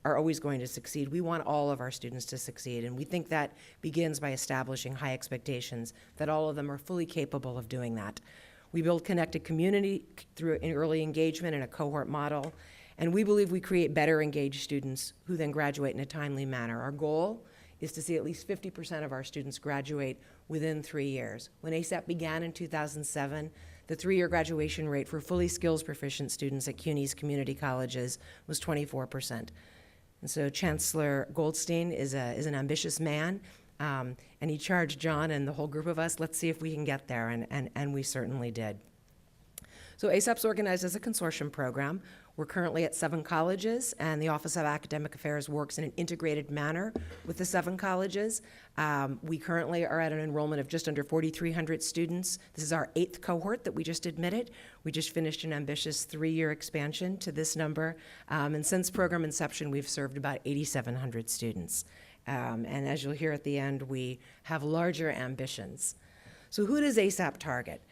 are always going to succeed. We want all of our students to succeed, and we think that begins by establishing high expectations that all of them are fully capable of doing that. We build connected community through an early engagement and a cohort model, and we believe we create better engaged students who then graduate in a timely manner. Our goal is to see at least 50% of our students graduate within 3 years. When ASAP began in 2007, the 3-year graduation rate for fully skills proficient students at CUNY's community colleges was 24%. And so Chancellor Goldstein is an ambitious man, and he charged John and the whole group of us, let's see if we can get there, and we certainly did. So ASAP's organized as a consortium program. We're currently at 7 colleges, and the Office of Academic Affairs works in an integrated manner with the 7 colleges. We currently are at an enrollment of just under 4,300 students. This is our 8th cohort that we just admitted. We just finished an ambitious 3-year expansion to this number, and since program inception, we've served about 8,700 students. And as you'll hear at the end, we have larger ambitions. So who does ASAP target?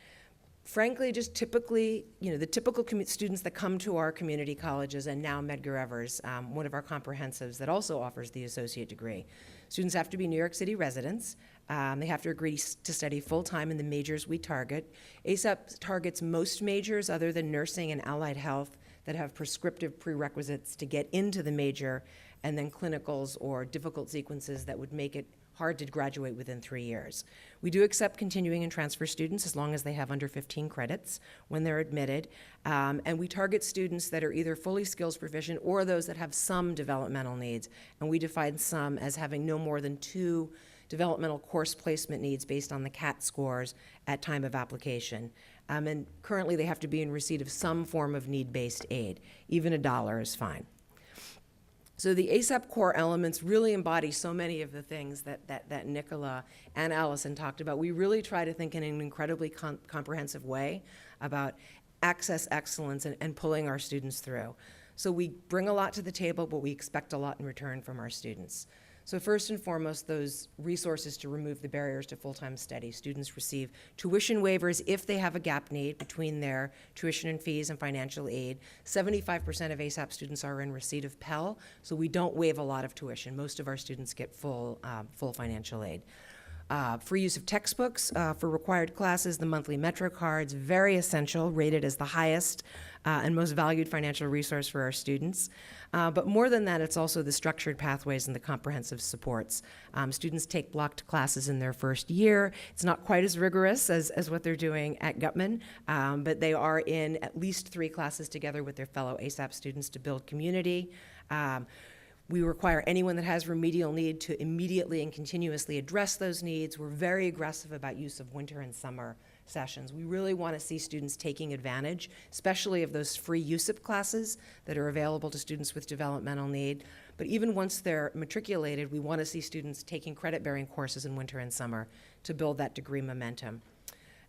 Frankly, just typically, the typical students that come to our community colleges, and now Medgar Evers, one of our comprehensives that also offers the associate degree. Students have to be New York City residents. They have to agree to study full-time in the majors we target. ASAP targets most majors other than nursing and allied health that have prescriptive prerequisites to get into the major, and then clinicals or difficult sequences that would make it hard to graduate within 3 years. We do accept continuing and transfer students as long as they have under 15 credits when they're admitted. And we target students that are either fully skills proficient or those that have some developmental needs. And we define some as having no more than 2 developmental course placement needs based on the CAT scores at time of application. And currently they have to be in receipt of some form of need-based aid. Even $1 is fine. So the ASAP core elements really embody so many of the things that Nicola and Allison talked about. We really try to think in an incredibly comprehensive way about access excellence and pulling our students through. So we bring a lot to the table, but we expect a lot in return from our students. So first and foremost, those resources to remove the barriers to full-time study. Students receive tuition waivers if they have a gap need between their tuition and fees and financial aid. 75% of ASAP students are in receipt of Pell, so we don't waive a lot of tuition. Most of our students get full financial aid. Free use of textbooks for required classes, the monthly Metro cards, very essential, rated as the highest and most valued financial resource for our students. But more than that, it's also the structured pathways and the comprehensive supports. Students take blocked classes in their first year. It's not quite as rigorous as what they're doing at Gutman, but they are in at least 3 classes together with their fellow ASAP students to build community. We require anyone that has remedial need to immediately and continuously address those needs. We're very aggressive about use of winter and summer sessions. We really want to see students taking advantage, especially of those free USIP classes that are available to students with developmental need. But even once they're matriculated, we want to see students taking credit-bearing courses in winter and summer to build that degree momentum.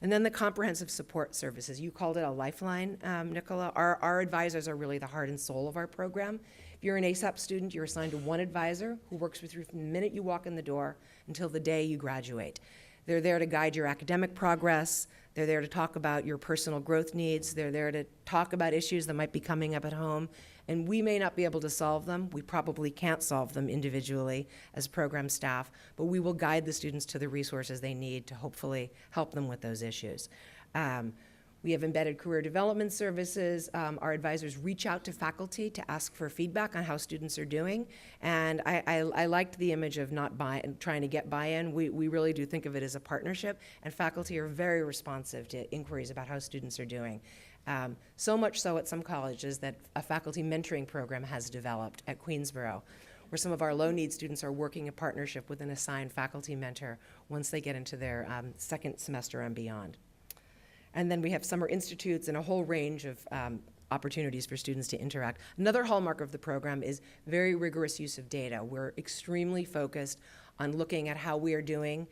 And then the comprehensive support services. You called it a lifeline, Nicola. Our advisors are really the heart and soul of our program. If you're an ASAP student, you're assigned to one advisor who works with you from the minute you walk in the door until the day you graduate. They're there to guide your academic progress. They're there to talk about your personal growth needs. They're there to talk about issues that might be coming up at home. And we may not be able to solve them. We probably can't solve them individually as program staff, but we will guide the students to the resources they need to hopefully help them with those issues. We have embedded career development services. Our advisors reach out to faculty to ask for feedback on how students are doing. And I liked the image of not trying to get buy-in. We really do think of it as a partnership, and faculty are very responsive to inquiries about how students are doing. So much so at some colleges that a faculty mentoring program has developed at Queensborough, where some of our low-need students are working in partnership with an assigned faculty mentor once they get into their second semester and beyond. And then we have summer institutes and a whole range of opportunities for students to interact. Another hallmark of the program is very rigorous use of data. We're extremely focused on looking at how we are doing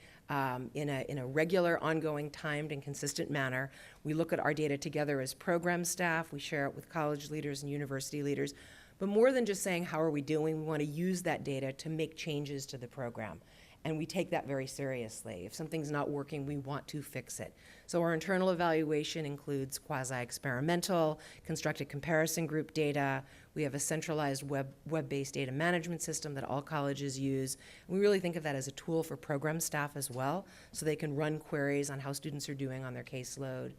in a regular, ongoing, timed, and consistent manner. We look at our data together as program staff. We share it with college leaders and university leaders. But more than just saying how are we doing, we want to use that data to make changes to the program. And we take that very seriously. If something's not working, we want to fix it. So our internal evaluation includes quasi-experimental, constructed comparison group data. We have a centralized web-based data management system that all colleges use. We really think of that as a tool for program staff as well, so they can run queries on how students are doing on their caseload,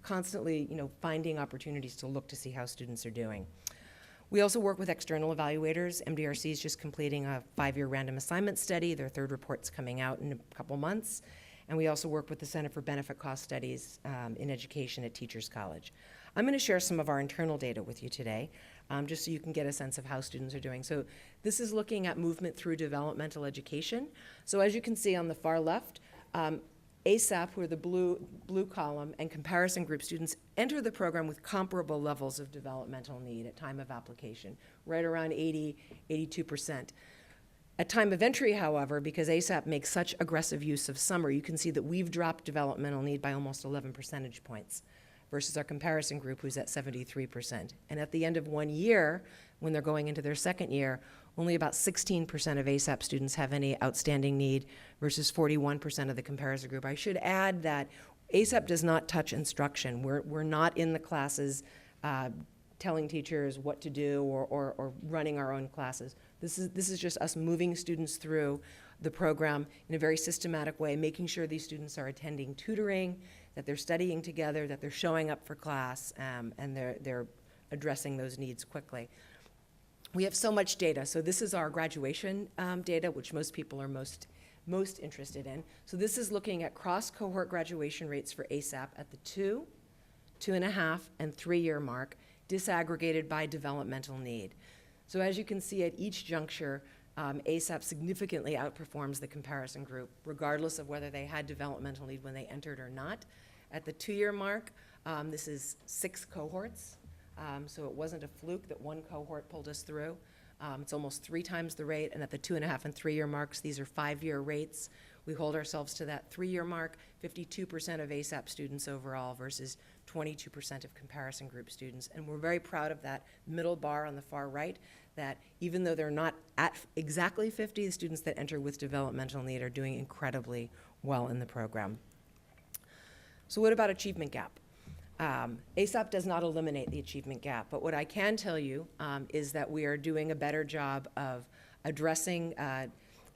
constantly, finding opportunities to look to see how students are doing. We also work with external evaluators. MDRC is just completing a 5-year random assignment study. Their third report's coming out in a couple months. And we also work with the Center for Benefit Cost Studies in Education at Teachers College. I'm going to share some of our internal data with you today, just so you can get a sense of how students are doing. So this is looking at movement through developmental education. So as you can see on the far left, ASAP, who are the blue column, and comparison group students enter the program with comparable levels of developmental need at time of application, right around 82%. At time of entry, however, because ASAP makes such aggressive use of summer, you can see that we've dropped developmental need by almost 11 percentage points versus our comparison group, who's at 73%. And at the end of 1 year, when they're going into their second year, only about 16% of ASAP students have any outstanding need versus 41% of the comparison group. I should add that ASAP does not touch instruction. We're not in the classes telling teachers what to do or running our own classes. This is just us moving students through the program in a very systematic way, making sure these students are attending tutoring, that they're studying together, that they're showing up for class, and they're addressing those needs quickly. We have so much data. So this is our graduation data, which most people are most interested in. So this is looking at cross-cohort graduation rates for ASAP at the 2, 2.5, and 3-year mark, disaggregated by developmental need. So as you can see at each juncture, ASAP significantly outperforms the comparison group, regardless of whether they had developmental need when they entered or not. At the 2-year mark, this is 6 cohorts. So it wasn't a fluke that one cohort pulled us through. It's almost 3 times the rate, and at the 2.5 and 3-year marks, these are 5-year rates. We hold ourselves to that 3-year mark, 52% of ASAP students overall versus 22% of comparison group students. And we're very proud of that middle bar on the far right, that even though they're not at exactly 50, the students that enter with developmental need are doing incredibly well in the program. So what about achievement gap? ASAP does not eliminate the achievement gap, but what I can tell you is that we are doing a better job of addressing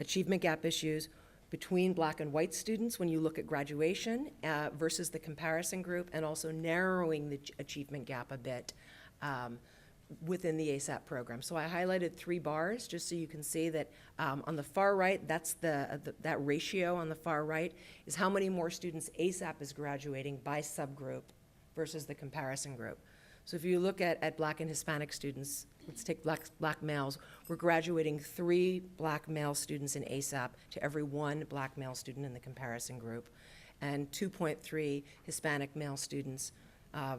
achievement gap issues between black and white students when you look at graduation versus the comparison group, and also narrowing the achievement gap a bit within the ASAP program. So I highlighted 3 bars just so you can see that on the far right, that's that ratio on the far right is how many more students ASAP is graduating by subgroup versus the comparison group. So if you look at black and Hispanic students, let's take black males, we're graduating 3 black male students in ASAP to every 1 black male student in the comparison group, and 2.3 Hispanic male students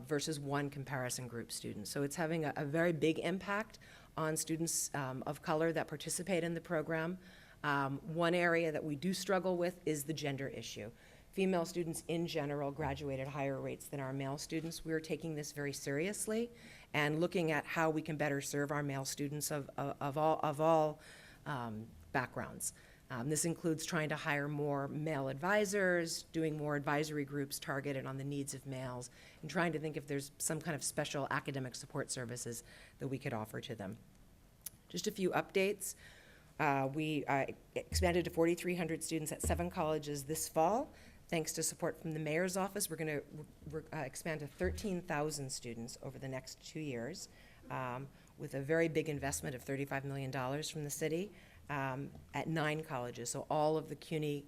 versus 1 comparison group student. So it's having a very big impact on students of color that participate in the program. One area that we do struggle with is the gender issue. Female students in general graduate at higher rates than our male students. We're taking this very seriously and looking at how we can better serve our male students of all backgrounds. This includes trying to hire more male advisors, doing more advisory groups targeted on the needs of males, and trying to think if there's some kind of special academic support services that we could offer to them. Just a few updates. We expanded to 4,300 students at 7 colleges this fall. Thanks to support from the mayor's office, we're going to expand to 13,000 students over the next 2 years with a very big investment of $35 million from the city at 9 colleges. So all of the CUNY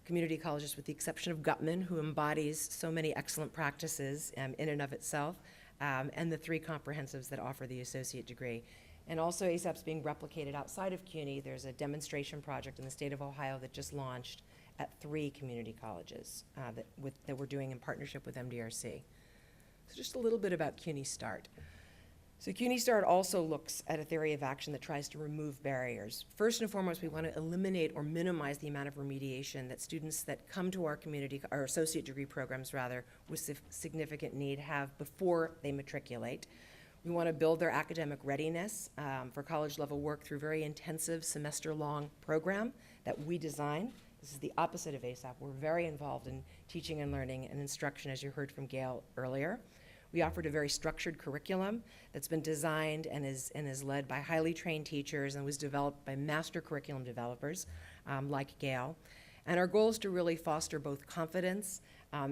community colleges, with the exception of Gutman, who embodies so many excellent practices in and of itself, and the 3 comprehensives that offer the associate degree. And also ASAP's being replicated outside of CUNY. There's a demonstration project in the state of Ohio that just launched at 3 community colleges that we're doing in partnership with MDRC. So just a little bit about CUNY START. So CUNY START also looks at a theory of action that tries to remove barriers. First and foremost, we want to eliminate or minimize the amount of remediation that students that come to our community, our associate degree programs rather, with significant need have before they matriculate. We want to build their academic readiness for college level work through a very intensive semester-long program that we design. This is the opposite of ASAP. We're very involved in teaching and learning and instruction, as you heard from Gail earlier. We offered a very structured curriculum that's been designed and is led by highly trained teachers and was developed by master curriculum developers like Gail. And our goal is to really foster both confidence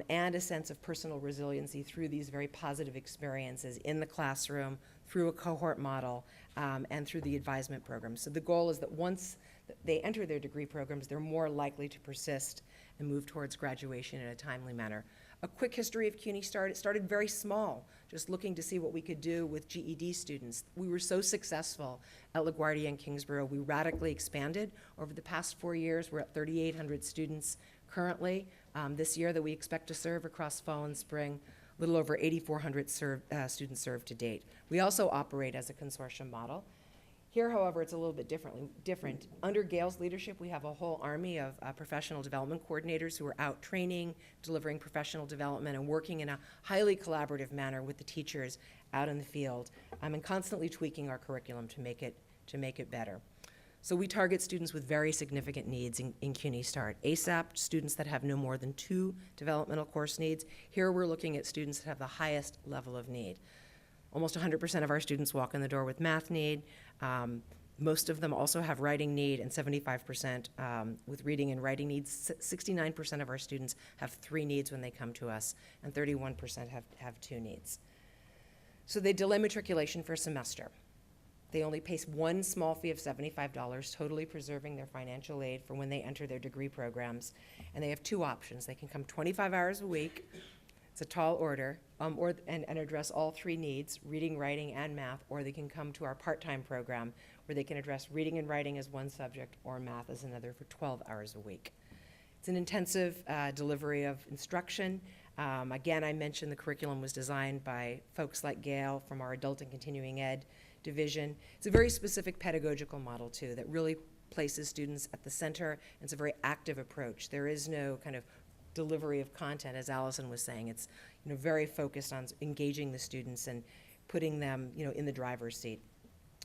and a sense of personal resiliency through these very positive experiences in the classroom, through a cohort model, and through the advisement program. So the goal is that once they enter their degree programs, they're more likely to persist and move towards graduation in a timely manner. A quick history of CUNY START. It started very small, just looking to see what we could do with GED students. We were so successful at LaGuardia and Kingsborough, we radically expanded. Over the past 4 years, we're at 3,800 students currently this year that we expect to serve across fall and spring, a little over 8,400 students served to date. We also operate as a consortium model. Here, however, it's a little bit different. Under Gail's leadership, we have a whole army of professional development coordinators who are out training, delivering professional development, and working in a highly collaborative manner with the teachers out in the field, and constantly tweaking our curriculum to make it better. So we target students with very significant needs in CUNY START. ASAP, students that have no more than 2 developmental course needs. Here we're looking at students that have the highest level of need. Almost 100% of our students walk in the door with math need. Most of them also have writing need, and 75% with reading and writing needs. 69% of our students have 3 needs when they come to us, and 31% have 2 needs. So they delay matriculation for a semester. They only pay one small fee of $75, totally preserving their financial aid for when they enter their degree programs. And they have 2 options. They can come 25 hours a week. It's a tall order, and address all 3 needs, reading, writing, and math, or they can come to our part-time program where they can address reading and writing as one subject or math as another for 12 hours a week. It's an intensive delivery of instruction. Again, I mentioned the curriculum was designed by folks like Gail from our Adult and Continuing Ed division. It's a very specific pedagogical model, too, that really places students at the center, and it's a very active approach. There is no kind of delivery of content, as Allison was saying. It's very focused on engaging the students and putting them in the driver's seat.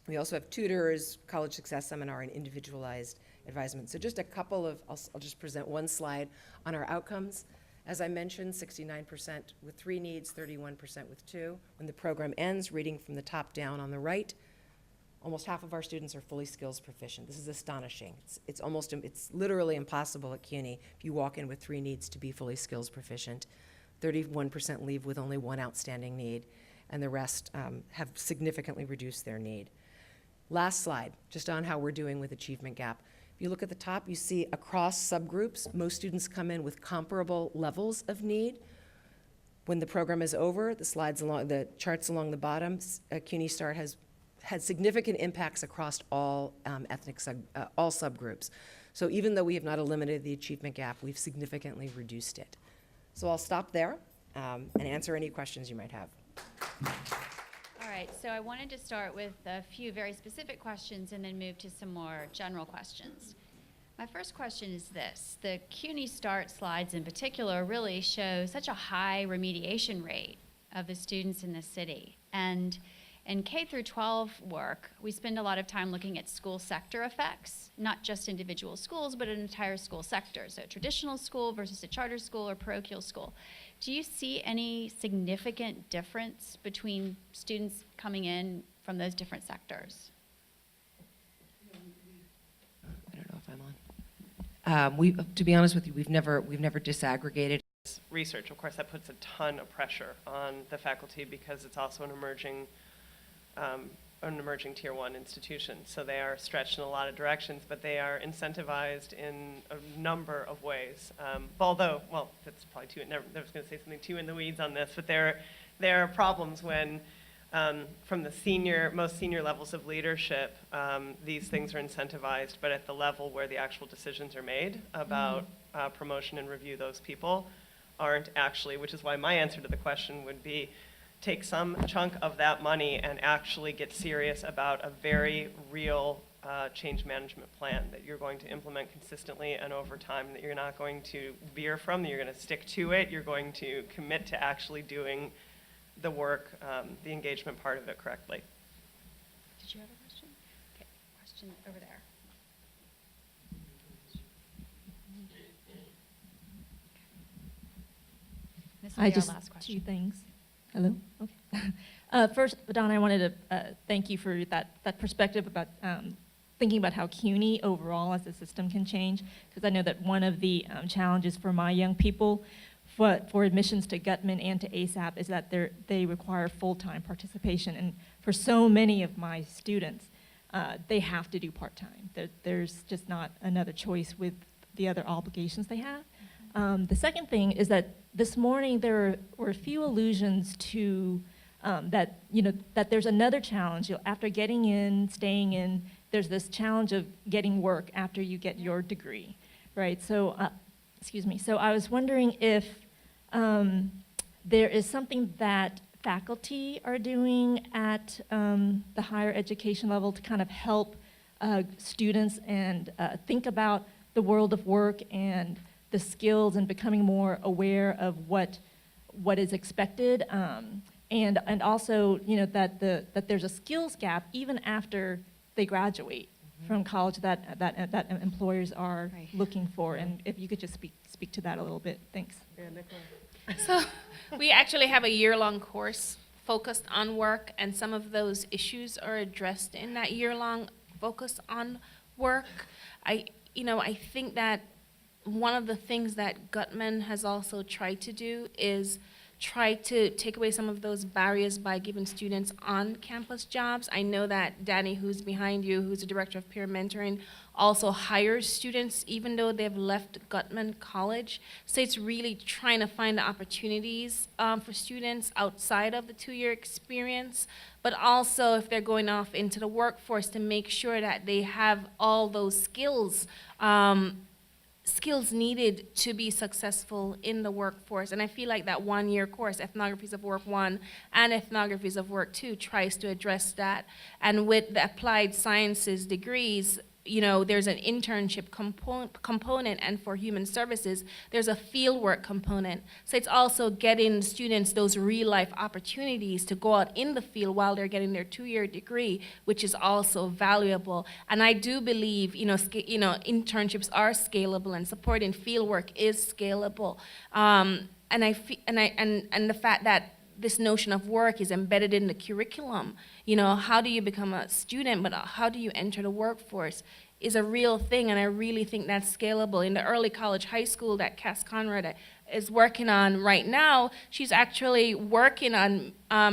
We also have tutors, college success seminar, and individualized advisement. So just a couple of, I'll just present one slide on our outcomes. As I mentioned, 69% with 3 needs, 31% with 2. When the program ends, reading from the top down on the right, almost half of our students are fully skills proficient. This is astonishing. It's literally impossible at CUNY if you walk in with 3 needs to be fully skills proficient. 31% leave with only 1 outstanding need, and the rest have significantly reduced their need. Last slide, just on how we're doing with achievement gap. If you look at the top, you see across subgroups, most students come in with comparable levels of need. When the program is over, the charts along the bottom, CUNY START has had significant impacts across all all subgroups. So even though we have not eliminated the achievement gap, we've significantly reduced it. So I'll stop there and answer any questions you might have. All right, so I wanted to start with a few very specific questions and then move to some more general questions. My first question is this. The CUNY START slides in particular really show such a high remediation rate of the students in the city. And in K through 12 work, we spend a lot of time looking at school sector effects, not just individual schools, but an entire school sector. So a traditional school versus a charter school or parochial school. Do you see any significant difference between students coming in from those different sectors? I don't know if I'm on. To be honest with you, we've never disaggregated. Research, of course, that puts a ton of pressure on the faculty because it's also an emerging tier 1 institution. So they are stretched in a lot of directions, but they are incentivized in a number of ways. Although, well, that's probably too, I was going to say something too in the weeds on this, but there are problems when from the most senior levels of leadership, these things are incentivized, but at the level where the actual decisions are made about promotion and review those people aren't actually, which is why my answer to the question would be, take some chunk of that money and actually get serious about a very real change management plan that you're going to implement consistently and over time, that you're not going to veer from, that you're going to stick to it, you're going to commit to actually doing the work, the engagement part of it correctly. Did you have a question? Okay, question over there. This will I be our just last question. two things. Hello. Okay. First, Don, I wanted to thank you for that perspective about thinking about how CUNY overall as a system can change, because I know that one of the challenges for my young people for admissions to Gutman and to ASAP is that they require full-time participation, and for so many of my students, they have to do part-time. There's just not another choice with the other obligations they have. The second thing is that this morning there were a few allusions to that there's another challenge. After getting in, staying in, there's this challenge of getting work after you get your degree, right? So, excuse me. So I was wondering if there is something that faculty are doing at the higher education level to kind of help students and think about the world of work and the skills and becoming more aware of what is expected, and also that there's a skills gap even after they graduate from college that employers are Right. looking for, and if you could just speak to that a little bit. Thanks. Yeah, Nicola. So we actually have a year-long course focused on work, and some of those issues are addressed in that year-long focus on work. I think that one of the things that Gutman has also tried to do is try to take away some of those barriers by giving students on-campus jobs. I know that Danny, who's behind you, who's the director of peer mentoring, also hires students even though they've left Gutman College. So it's really trying to find opportunities for students outside of the two-year experience, but also if they're going off into the workforce to make sure that they have all those skills needed to be successful in the workforce. And I feel like that one-year course, Ethnographies of Work 1 and Ethnographies of Work 2, tries to address that. And with the applied sciences degrees, there's an internship component, and for human services, there's a fieldwork component. So it's also getting students those real-life opportunities to go out in the field while they're getting their two-year degree, which is also valuable. And I do believe, internships are scalable, and supporting fieldwork is scalable. And the fact that this notion of work is embedded in the curriculum. How do you become a student, but how do you enter the workforce is a real thing, and I really think that's scalable. In the early college high school that Cass Conrad is working on right now, she's actually working on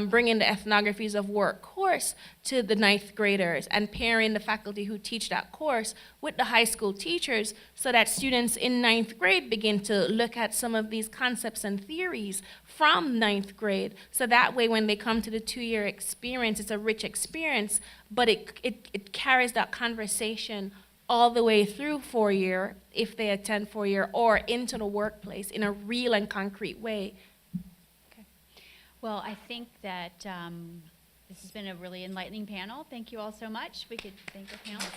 bringing the Ethnographies of Work course to the 9th graders and pairing the faculty who teach that course with the high school teachers so that students in 9th grade begin to look at some of these concepts and theories from 9th grade. So that way when they come to the two-year experience, it's a rich experience, but it carries that conversation all the way through 4-year, if they attend 4-year, or into the workplace in a real and concrete way. Okay. Well, I think that this has been a really enlightening panel. Thank you all so much. We could thank the panelists.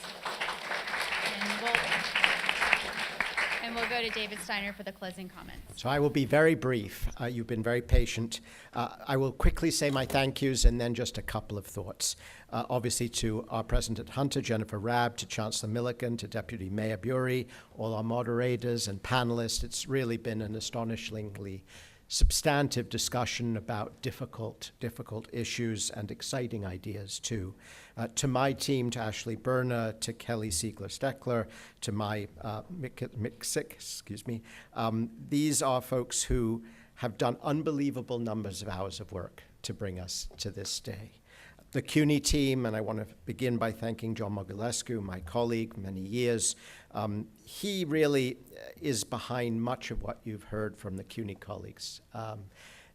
And we'll go to David Steiner for the closing comments. So I will be very brief. You've been very patient. I will quickly say my thank yous and then just a couple of thoughts. Obviously to our President Hunter, Jennifer Rabb, to Chancellor Milligan, to Deputy Mayor Bury, all our moderators and panelists. It's really been an astonishingly substantive discussion about difficult issues and exciting ideas too. To my team, to Ashley Berner, to Kelly Siegler-Steckler, to my Mick, these are folks who have done unbelievable numbers of hours of work to bring us to this day. The CUNY team, and I want to begin by thanking John Mogilescu, my colleague, many years. He really is behind much of what you've heard from the CUNY colleagues.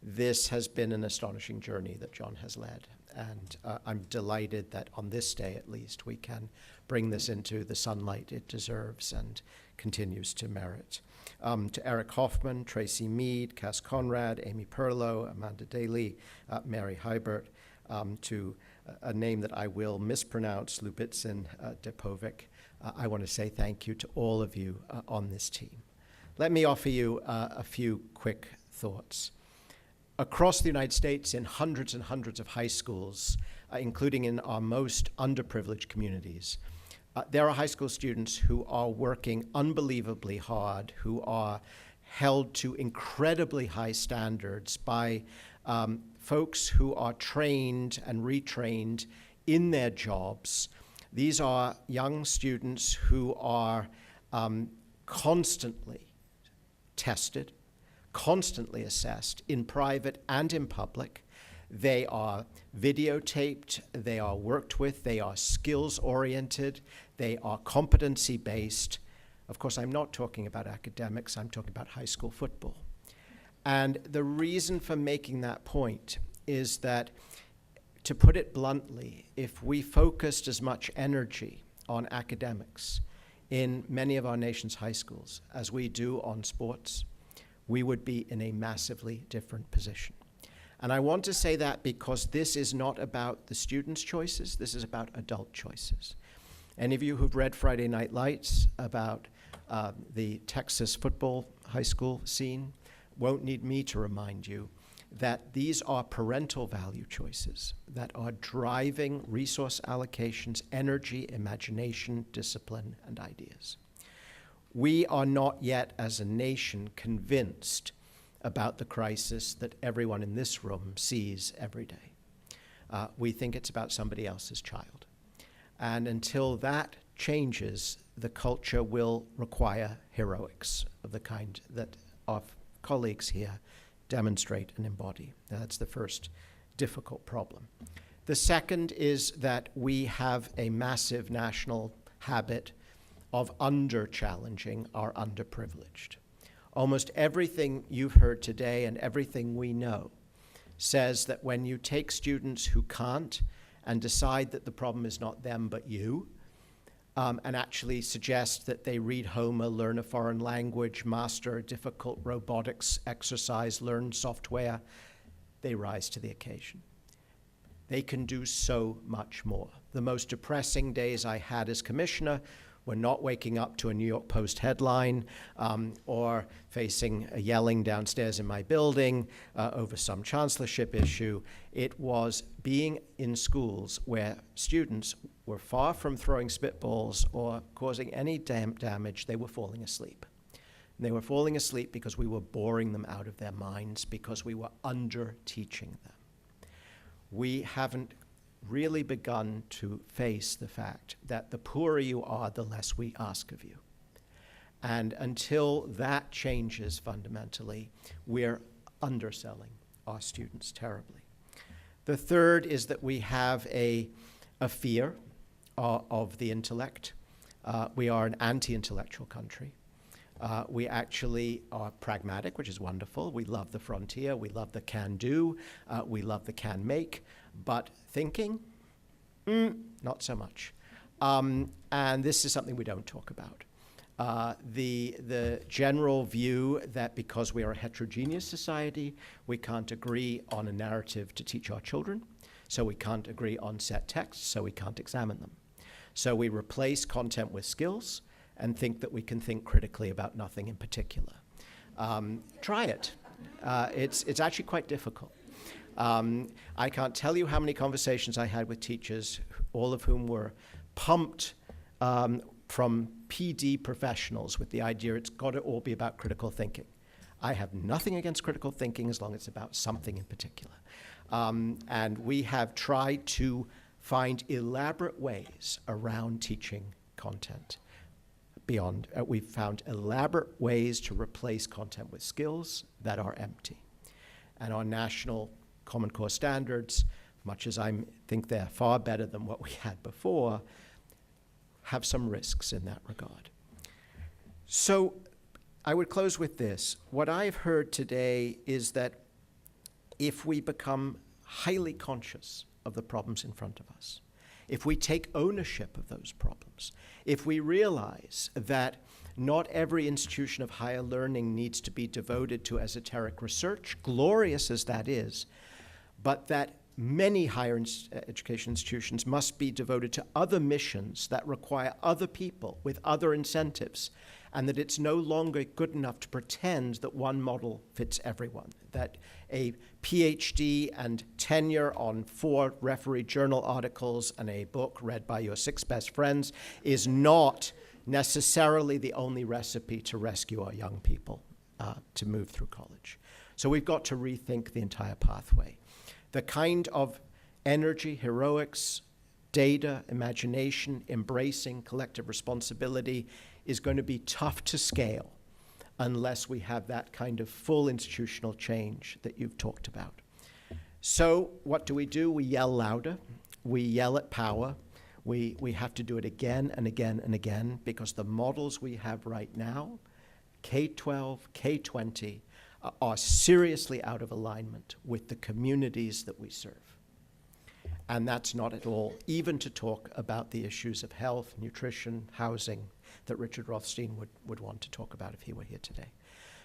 This has been an astonishing journey that John has led. And I'm delighted that on this day, at least, we can bring this into the sunlight it deserves and continues to merit. To Eric Hoffman, Tracy Mead, Cass Conrad, Amy Perlow, Amanda Daly, Mary Hybert, to a name that I will mispronounce, Lubitsin Depovic. I want to say thank you to all of you on this team. Let me offer you a few quick thoughts. Across the United States, in hundreds and hundreds of high schools, including in our most underprivileged communities, there are high school students who are working unbelievably hard, who are held to incredibly high standards by folks who are trained and retrained in their jobs. These are young students who are constantly tested, constantly assessed in private and in public. They are videotaped, they are worked with, they are skills-oriented, they are competency-based. Of course, I'm not talking about academics, I'm talking about high school football. And the reason for making that point is that, to put it bluntly, if we focused as much energy on academics in many of our nation's high schools as we do on sports, we would be in a massively different position. And I want to say that because this is not about the students' choices, this is about adult choices. Any of you who've read Friday Night Lights about the Texas football high school scene won't need me to remind you that these are parental value choices that are driving resource allocations, energy, imagination, discipline, and ideas. We are not yet, as a nation, convinced about the crisis that everyone in this room sees every day. We think it's about somebody else's child. And until that changes, the culture will require heroics of the kind that our colleagues here demonstrate and embody. That's the first difficult problem. The second is that we have a massive national habit of under-challenging our underprivileged. Almost everything you've heard today and everything we know says that when you take students who can't and decide that the problem is not them but you, and actually suggest that they read Homer, learn a foreign language, master a difficult robotics exercise, learn software, they rise to the occasion. They can do so much more. The most depressing days I had as commissioner were not waking up to a New York Post headline or facing a yelling downstairs in my building over some chancellorship issue. It was being in schools where students were far from throwing spitballs or causing any damage. They were falling asleep. And they were falling asleep because we were boring them out of their minds, because we were under-teaching them. We haven't really begun to face the fact that the poorer you are, the less we ask of you. And until that changes fundamentally, we're underselling our students terribly. The third is that we have a fear of the intellect. We are an anti-intellectual country. We actually are pragmatic, which is wonderful. We love the frontier. We love the can-do. We love the can-make. But thinking, not so much. And this is something we don't talk about. The general view that because we are a heterogeneous society, we can't agree on a narrative to teach our children, so we can't agree on set texts, so we can't examine them. So we replace content with skills and think that we can think critically about nothing in particular. Try it. It's actually quite difficult. I can't tell you how many conversations I had with teachers, all of whom were pumped from PD professionals with the idea it's got to all be about critical thinking. I have nothing against critical thinking as long as it's about something in particular. And we have tried to find elaborate ways around teaching content. We've found elaborate ways to replace content with skills that are empty. And our national Common Core standards, much as I think they're far better than what we had before, have some risks in that regard. So I would close with this. What I've heard today is that if we become highly conscious of the problems in front of us, if we take ownership of those problems, if we realize that not every institution of higher learning needs to be devoted to esoteric research, glorious as that is, but that many higher education institutions must be devoted to other missions that require other people with other incentives, and that it's no longer good enough to pretend that one model fits everyone, that a PhD and tenure on 4 referee journal articles and a book read by your 6 best friends is not necessarily the only recipe to rescue our young people to move through college. So we've got to rethink the entire pathway. The kind of energy, heroics, data, imagination, embracing collective responsibility is going to be tough to scale unless we have that kind of full institutional change that you've talked about. So what do? We yell louder. We yell at power. We have to do it again and again and again, because the models we have right now, K-12, K-20, are seriously out of alignment with the communities that we serve. And that's not at all even to talk about the issues of health, nutrition, housing that Richard Rothstein would want to talk about if he were here today.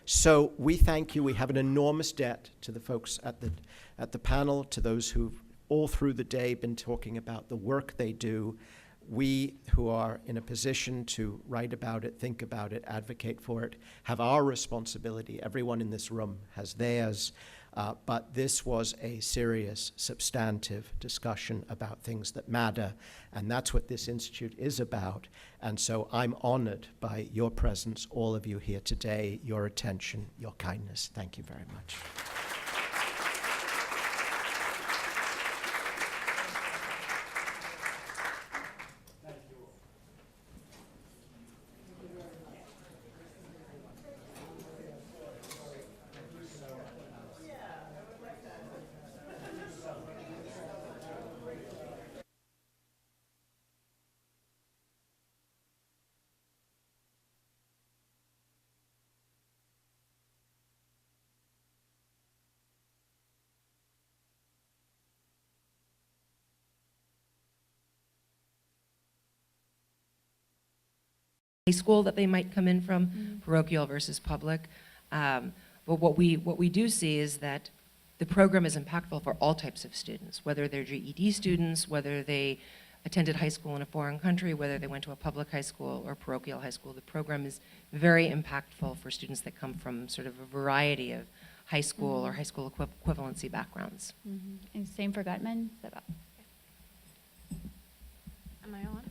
So we thank you. We have an enormous debt to the folks at the panel, to those who've all through the day been talking about the work they do. We who are in a position to write about it, think about it, advocate for it, have our responsibility. Everyone in this room has theirs. But this was a serious, substantive discussion about things that matter, and that's what this institute is about. And so I'm honored by your presence, all of you here today, your attention, your kindness. Thank you very much. High school that they might come in from, parochial versus public. But what we do see is that the program is impactful for all types of students, whether they're GED students, whether they attended high school in a foreign country, whether they went to a public high school or parochial high school. The program is very impactful for students that come from sort of a variety of high school or high school equivalency backgrounds. And same for Gutman? Is that about? Am I on?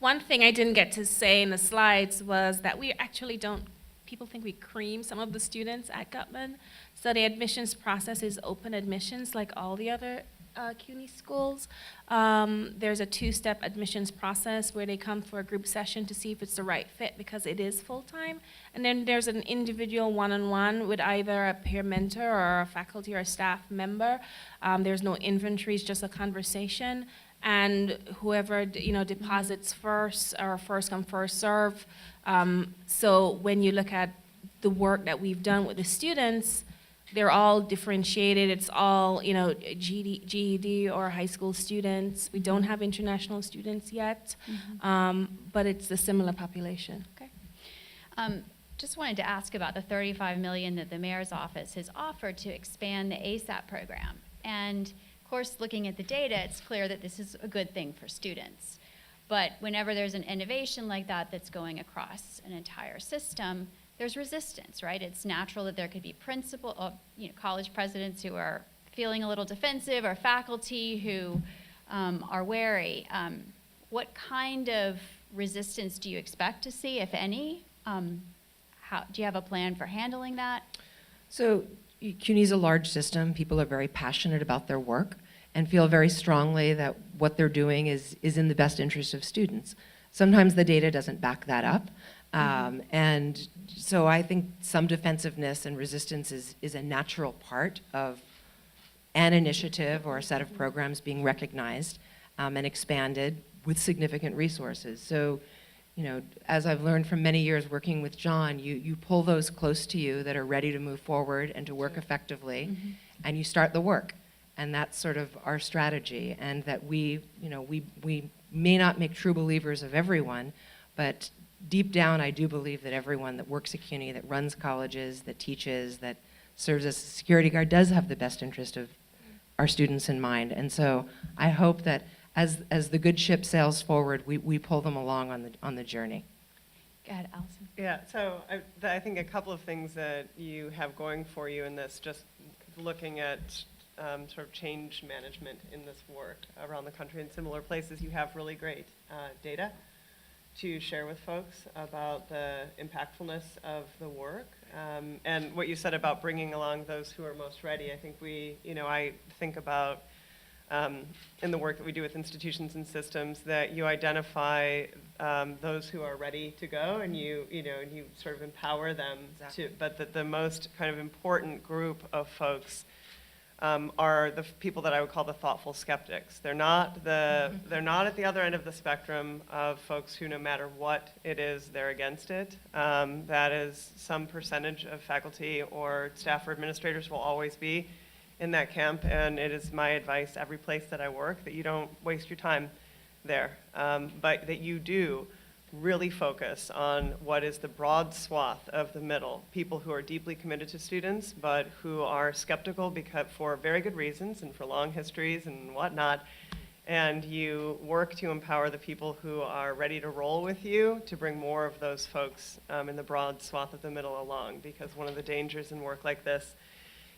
One thing I didn't get to say in the slides was that we actually don't, people think we cream some of the students at Gutman. So the admissions process is open admissions like all the other CUNY schools. There's a 2-step admissions process where they come for a group session to see if it's the right fit, because it is full-time. And then there's an individual one-on-one with either a peer mentor or a faculty or a staff member. There's no inventories, just a conversation. And whoever deposits first, or first come, first serve. So when you look at the work that we've done with the students, they're all differentiated. It's all GED or high school students. We don't have international students yet, but it's a similar population. Okay. Just wanted to ask about the $35 million that the mayor's office has offered to expand the ASAP program. And of course, looking at the data, it's clear that this is a good thing for students. But whenever there's an innovation like that that's going across an entire system, there's resistance, right? It's natural that there could be college presidents who are feeling a little defensive, or faculty who are wary. What kind of resistance do you expect to see, if any? Do you have a plan for handling that? So CUNY is a large system. People are very passionate about their work and feel very strongly that what they're doing is in the best interest of students. Sometimes the data doesn't back that up. And so I think some defensiveness and resistance is a natural part of an initiative or a set of programs being recognized and expanded with significant resources. So you know, as I've learned from many years working with John, you pull those close to you that are ready to move forward and to work effectively, and you start the work. And that's sort of our strategy, and that we may not make true believers of everyone, but deep down I do believe that everyone that works at CUNY, that runs colleges, that teaches, that serves as a security guard does have the best interest of our students in mind. And so I hope that as the good ship sails forward, we pull them along on the journey. Go ahead, Allison. Yeah, so I think a couple of things that you have going for you in this, just looking at sort of change management in this work around the country in similar places, you have really great data to share with folks about the impactfulness of the work. And what you said about bringing along those who are most ready, I think I think about in the work that we do with institutions and systems, that you identify those who are ready to go, and you sort of empower them. Exactly. But that the most kind of important group of folks are the people that I would call the thoughtful skeptics. They're not at the other end of the spectrum of folks who, no matter what it is, they're against it. That is, some percentage of faculty or staff or administrators will always be in that camp, and it is my advice every place that I work that you don't waste your time there, but that you do really focus on what is the broad swath of the middle, people who are deeply committed to students, but who are skeptical because for very good reasons and for long histories and whatnot, and you work to empower the people who are ready to roll with you to bring more of those folks in the broad swath of the middle along, because one of the dangers in work like this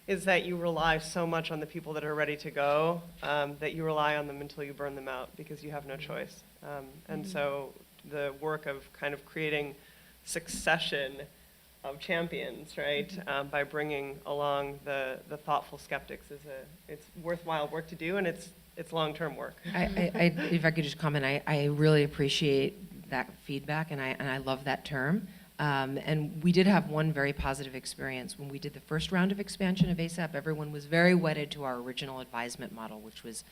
is that you rely so much on the people that are ready to go that you rely on them until you burn them out because you have no choice. And so the work of kind of creating succession of champions, right, by bringing along the thoughtful skeptics it's worthwhile work to do, and it's long-term work. If I could just comment, I really appreciate that feedback, and I love that term. And we did have one very positive experience. When we did the first round of expansion of ASAP, everyone was very wedded to our original advisement model, which was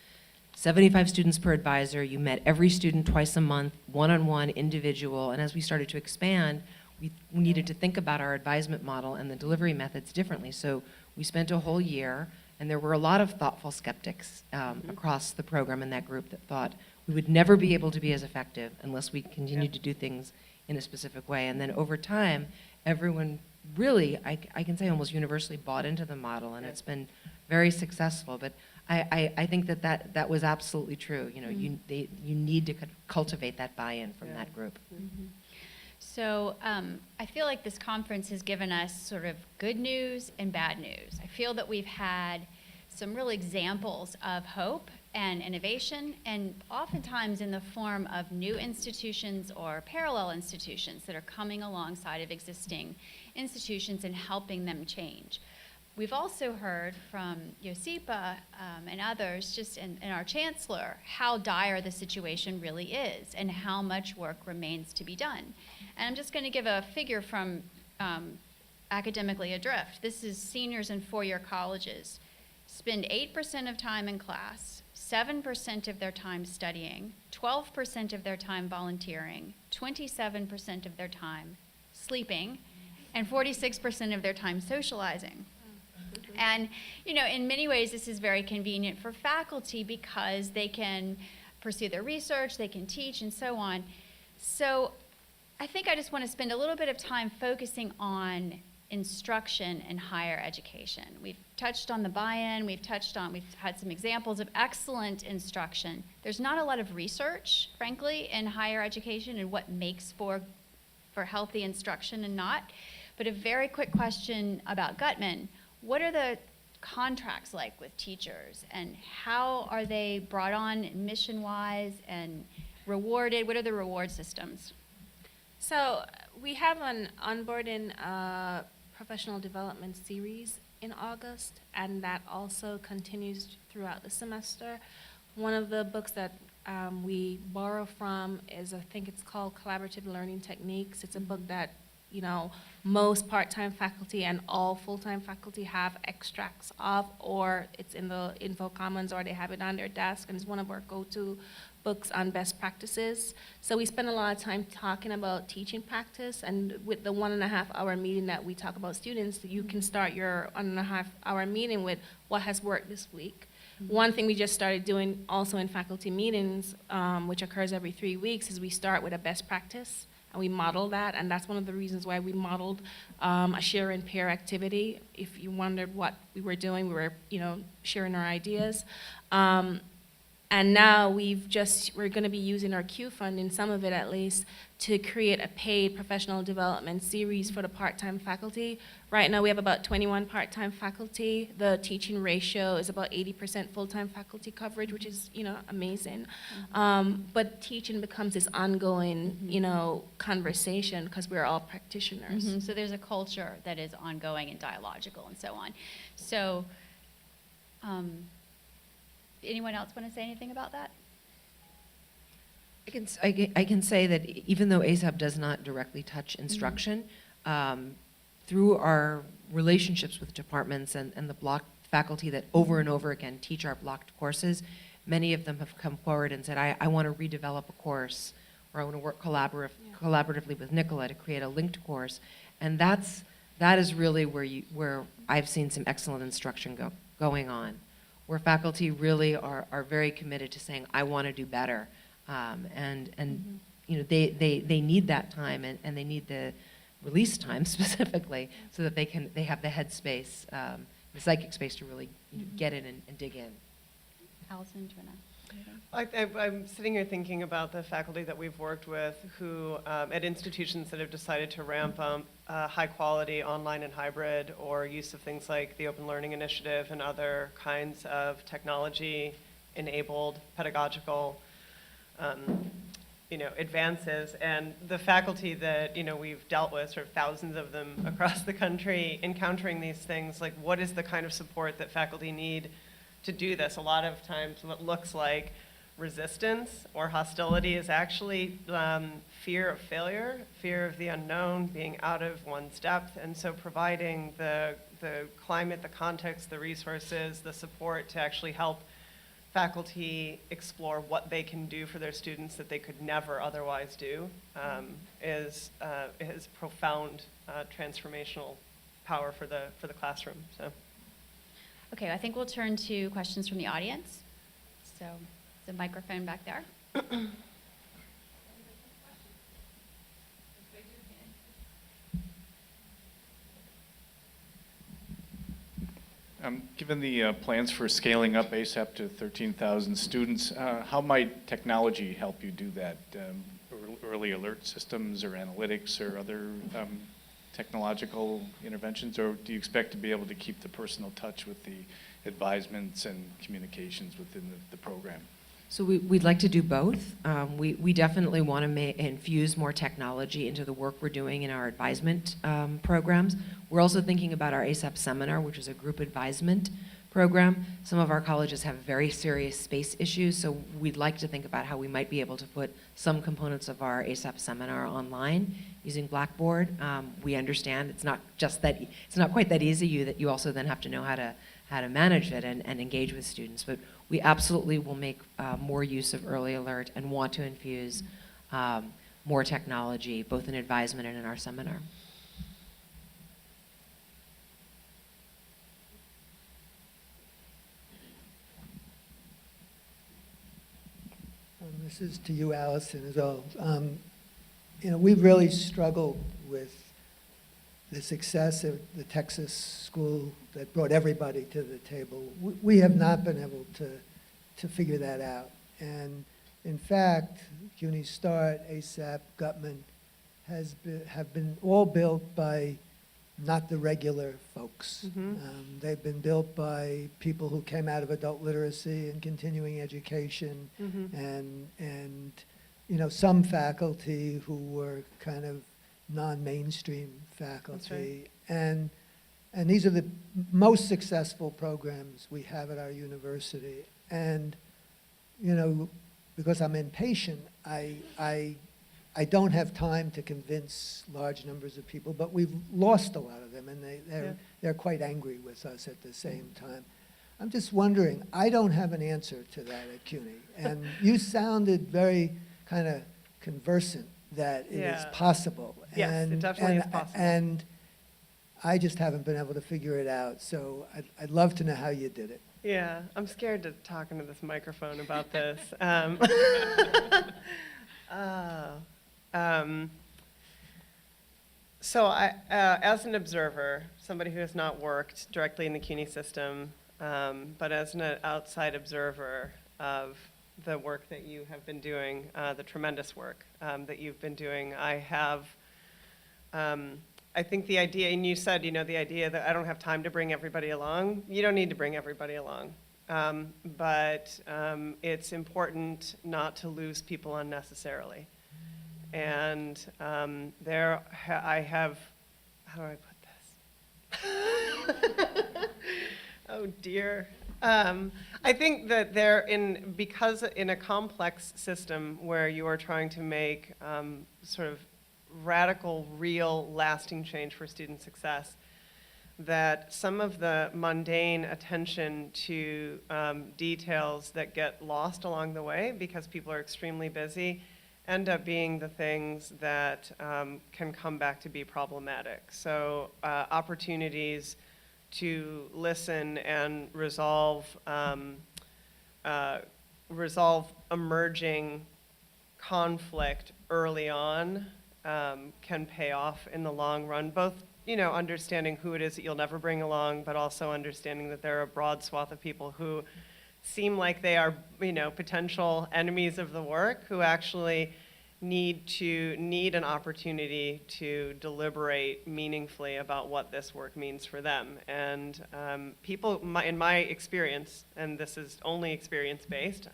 75 students per advisor. You met every student twice a month, one-on-one, individual. And as we started to expand, we needed to think about our advisement model and the delivery methods differently. So we spent a whole year, and there were a lot of thoughtful skeptics across the program in that group that thought we would never be able to be as effective unless we continued to do things in a specific way. And then over time, everyone really, I can say almost universally bought into the model, and it's been very successful. But I think that was absolutely true. You need to cultivate that buy-in from that group. So I feel like this conference has given us sort of good news and bad news. I feel that we've had some real examples of hope and innovation, and oftentimes in the form of new institutions or parallel institutions that are coming alongside of existing institutions and helping them change. We've also heard from Josipa and others, just and our chancellor, how dire the situation really is and how much work remains to be done. And I'm just going to give a figure from Academically Adrift. This is seniors in four-year colleges spend 8% of time in class, 7% of their time studying, 12% of their time volunteering, 27% of their time sleeping, and 46% of their time socializing. And, in many ways, this is very convenient for faculty because they can pursue their research, they can teach, and so on. So I think I just want to spend a little bit of time focusing on instruction in higher education. We've touched on the buy-in, we've had some examples of excellent instruction. There's not a lot of research, frankly, in higher education and what makes for healthy instruction and not. But a very quick question about Gutman. What are the contracts like with teachers, and how are they brought on mission-wise and rewarded? What are the reward systems? So we have an onboarding professional development series in August, and that also continues throughout the semester. One of the books that we borrow from is, I think it's called Collaborative Learning Techniques. It's a book that most part-time faculty and all full-time faculty have extracts of, or it's in the info commons, or they have it on their desk, and it's one of our go-to books on best practices. So we spend a lot of time talking about teaching practice, and with the 1.5-hour meeting that we talk about students, you can start your 1.5-hour meeting with what has worked this week. One thing we just started doing also in faculty meetings, which occurs every 3 weeks, is we start with a best practice and we model that, and that's one of the reasons why we modeled a share and pair activity. If you wondered what we were doing, we were sharing our ideas. And now we're going to be using our Q funding, some of it at least, to create a paid professional development series for the part-time faculty. Right now we have about 21 part-time faculty. The teaching ratio is about 80% full-time faculty coverage, which is amazing. But teaching becomes this ongoing conversation because we're all practitioners. So there's a culture that is ongoing and dialogical and so on. So anyone else want to say anything about that? I can say that even though ASAP does not directly touch instruction, through our relationships with departments and the blocked faculty that over and over again teach our blocked courses, many of them have come forward and said, I want to redevelop a course, or I want to work collaboratively with Nicola to create a linked course. And that is really where I've seen some excellent instruction going on, where faculty really are very committed to saying, I want to do better. They need that time, and they need the release time specifically, so that they have the headspace, the psychic space to really get in and dig in. Allison, do you want to? I'm sitting here thinking about the faculty that we've worked with who, at institutions that have decided to ramp up high quality online and hybrid, or use of things like the Open Learning Initiative and other kinds of technology enabled pedagogical advances. And the faculty that we've dealt with, sort of thousands of them across the country, encountering these things, like what is the kind of support that faculty need to do this? A lot of times what looks like resistance or hostility is actually fear of failure, fear of the unknown, being out of one's depth. And so providing the climate, the context, the resources, the support to actually help faculty explore what they can do for their students that they could never otherwise do is profound transformational power for the classroom. So. Okay, I think we'll turn to questions from the audience. So the microphone back there. Given the plans for scaling up ASAP to 13,000 students, how might technology help you do that? Early alert systems or analytics or other technological interventions, or do you expect to be able to keep the personal touch with the advisements and communications within the program? So we'd like to do both. We definitely want to infuse more technology into the work we're doing in our advisement programs. We're also thinking about our ASAP seminar, which is a group advisement program. Some of our colleges have very serious space issues, so we'd like to think about how we might be able to put some components of our ASAP seminar online using Blackboard. We understand it's not quite that easy. You also then have to know how to manage it and engage with students. But we absolutely will make more use of early alert and want to infuse more technology, both in advisement and in our seminar. This is to you, Allison, as well. We've really struggled with the success of the Texas school that brought everybody to the table. We have not been able to figure that out. And in fact, CUNY START, ASAP, Gutman have been all built by not the regular folks. They've been built by people who came out of adult literacy and continuing education, and some faculty who were kind of non-mainstream faculty. Right. And these are the most successful programs we have at our university. And because I'm impatient, I I don't have time to convince large numbers of people, but we've lost a lot of them, and they're quite angry with us at the same time. I'm just wondering, I don't have an answer to that at CUNY, and you sounded very kind of conversant that it is possible. Yes, it definitely is possible. And I just haven't been able to figure it out, so I'd love to know how you did it. Yeah, I'm scared to talk into this microphone about this. So I, as an observer, somebody who has not worked directly in the CUNY system, but as an outside observer of the work that you have been doing, the tremendous work that you've been doing, I have, I think the idea, and you said, the idea that I don't have time to bring everybody along. You don't need to bring everybody along. But it's important not to lose people unnecessarily. And I have, how do I put this? Oh dear. I think that because in a complex system where you are trying to make sort of radical, real, lasting change for student success, that some of the mundane attention to details that get lost along the way because people are extremely busy end up being the things that can come back to be problematic. So opportunities to listen and resolve emerging conflict early on can pay off in the long run, both understanding who it is that you'll never bring along, but also understanding that there are a broad swath of people who seem like they are, potential enemies of the work, who actually need an opportunity to deliberate meaningfully about what this work means for them. And people, in my experience, and this is only experience-based,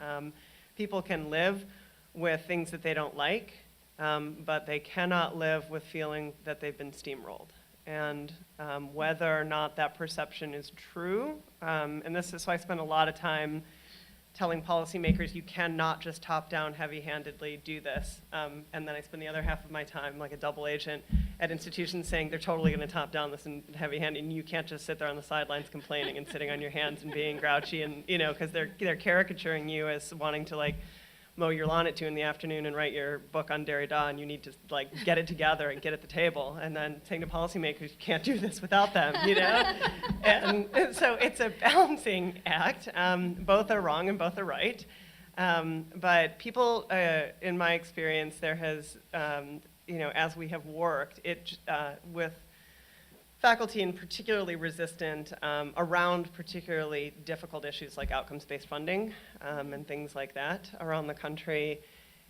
people can live with things that they don't like, but they cannot live with feeling that they've been steamrolled. And whether or not that perception is true, and this is, so I spend a lot of time telling policymakers you cannot just top-down heavy-handedly do this. And then I spend the other half of my time like a double agent at institutions saying they're totally going to top-down this in heavy-handed, and you can't just sit there on the sidelines complaining and sitting on your hands and being grouchy, and because they're caricaturing you as wanting to like mow your lawn at 2 p.m. and write your book on Derrida, and you need to like get it together and get at the table, and then saying to policymakers, you can't do this without them, And so it's a balancing act. Both are wrong and both are right. But people, in my experience, there has, as we have worked, with faculty and particularly resistant around particularly difficult issues like outcomes-based funding and things like that around the country,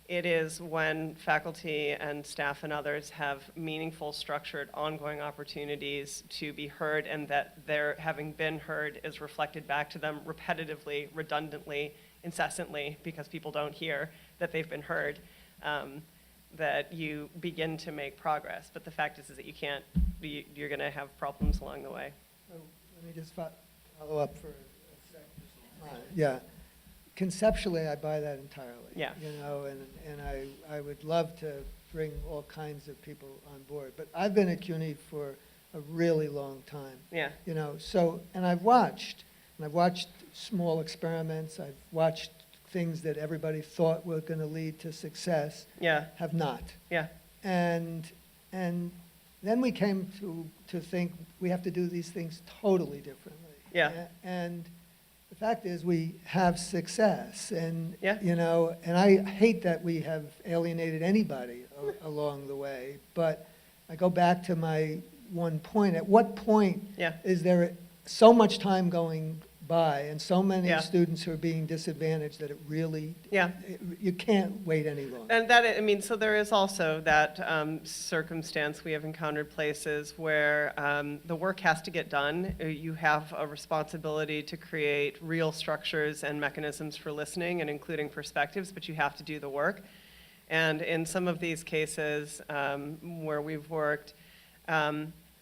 it is when faculty and staff and others have meaningful, structured, ongoing opportunities to be heard, and that their having been heard is reflected back to them repetitively, redundantly, incessantly, because people don't hear that they've been heard, that you begin to make progress. But the fact is that you can't, you're going to have problems along the way. So let me just follow up for a second. Yeah. Conceptually, I buy that entirely. Yeah. And I would love to bring all kinds of people on board. But I've been at CUNY for a really long time. Yeah. So, and I've watched small experiments. I've watched things that everybody thought were going to lead to success. Yeah. Have not. Yeah. And then we came to think we have to do these things totally differently. Yeah. And the fact is we have success, and Yeah. and I hate that we have alienated anybody along the way, but I go back to my one point. At what point Yeah. is there so much time going by and so many Yeah. students who are being disadvantaged that it really, Yeah. you can't wait any longer? And that, so there is also that circumstance. We have encountered places where the work has to get done. You have a responsibility to create real structures and mechanisms for listening and including perspectives, but you have to do the work. And in some of these cases where we've worked,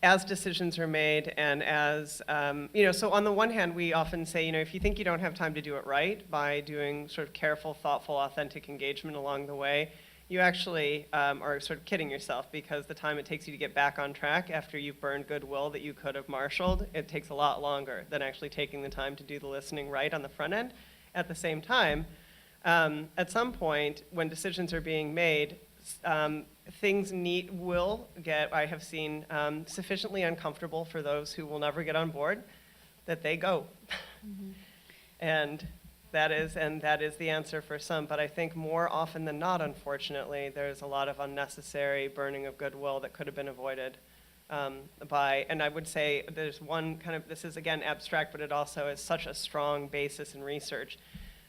as decisions are made and as, so on the one hand, we often say, if you think you don't have time to do it right by doing sort of careful, thoughtful, authentic engagement along the way, you actually are sort of kidding yourself, because the time it takes you to get back on track after you've burned goodwill that you could have marshaled, it takes a lot longer than actually taking the time to do the listening right on the front end. At the same time, at some point, when decisions are being made, things will get, I have seen, sufficiently uncomfortable for those who will never get on board, that they go. Mm-hmm. And that is the answer for some. But I think more often than not, unfortunately, there's a lot of unnecessary burning of goodwill that could have been avoided and I would say there's one kind of, this is again abstract, but it also is such a strong basis in research.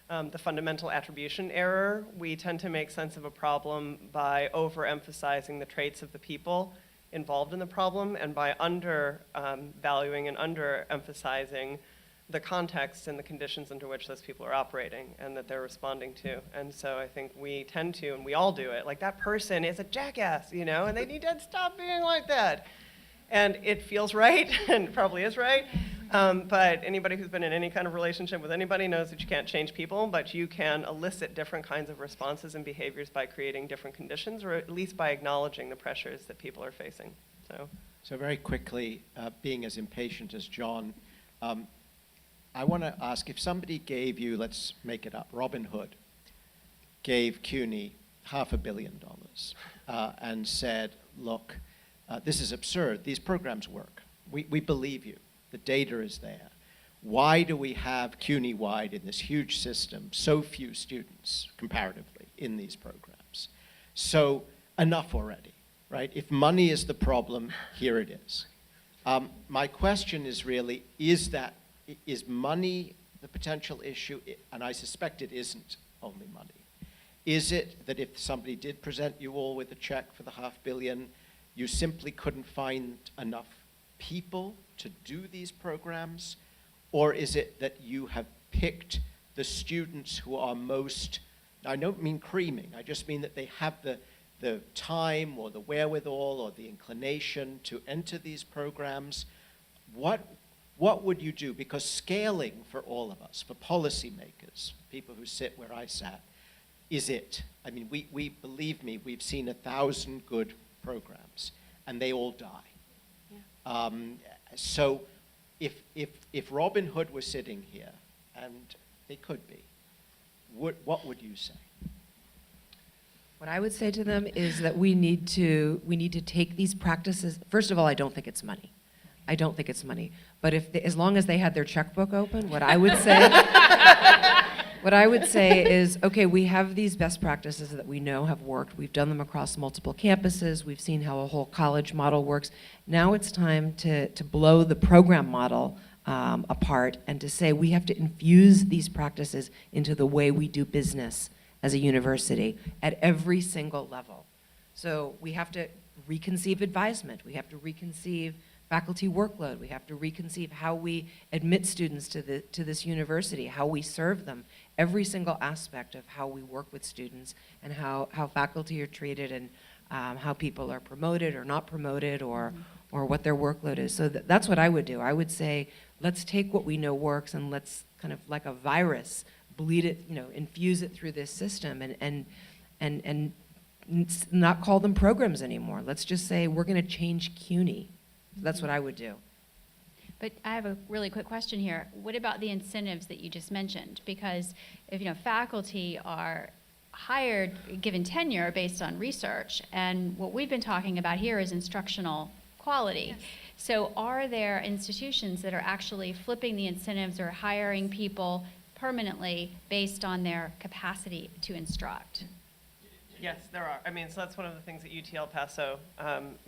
The fundamental attribution error. We tend to make sense of a problem by overemphasizing the traits of the people involved in the problem, and by valuing and underemphasizing the context and the conditions under which those people are operating and that they're responding to. And so I think we tend to, and we all do it, like that person is a jackass, you know, and they need to stop being like that. And it feels right, and probably is right. But anybody who's been in any kind of relationship with anybody knows that you can't change people, but you can elicit different kinds of responses and behaviors by creating different conditions, or at least by acknowledging the pressures that people are facing. So very quickly, being as impatient as John, I want to ask, if somebody gave you, let's make it up, Robin Hood gave CUNY $500 million and said, look, this is absurd. These programs work. We believe you. The data is there. Why do we have CUNY-wide in this huge system so few students, comparatively, in these programs? So enough already, right? If money is the problem, here it is. My question is really, is money the potential issue? And I suspect it isn't only money. Is it that if somebody did present you all with a check for the $500 million, you simply couldn't find enough people to do these programs? Or is it that you have picked the students who are most, I don't mean creaming, I just mean that they have the time or the wherewithal or the inclination to enter these programs? What would you do? Because scaling for all of us, for policymakers, people who sit where I sat, is it. I mean, we believe me, we've seen 1,000 good programs, and they all die. Yeah. So if Robin Hood were sitting here, and they could be, what would you say? What I would say to them is that we need to take these practices. First of all, I don't think it's money. I don't think it's money. But as long as they had their checkbook open, what I would say is, okay, we have these best practices that we know have worked. We've done them across multiple campuses. We've seen how a whole college model works. Now it's time to blow the program model apart and to say we have to infuse these practices into the way we do business as a university at every single level. So we have to reconceive advisement. We have to reconceive faculty workload. We have to reconceive how we admit students to this university, how we serve them, every single aspect of how we work with students, and how faculty are treated, and how people are promoted or not promoted, or what their workload is. So that's what I would do. I would say, let's take what we know works and let's kind of like a virus, bleed it, infuse it through this system, and not call them programs anymore. Let's just say we're going to change CUNY. That's what I would do. But I have a really quick question here. What about the incentives that you just mentioned? Because if faculty are hired, given tenure based on research, and what we've been talking about here is instructional quality. Yes. So are there institutions that are actually flipping the incentives or hiring people permanently based on their capacity to instruct? Yes, there are. I mean, so that's one of the things that UT El Paso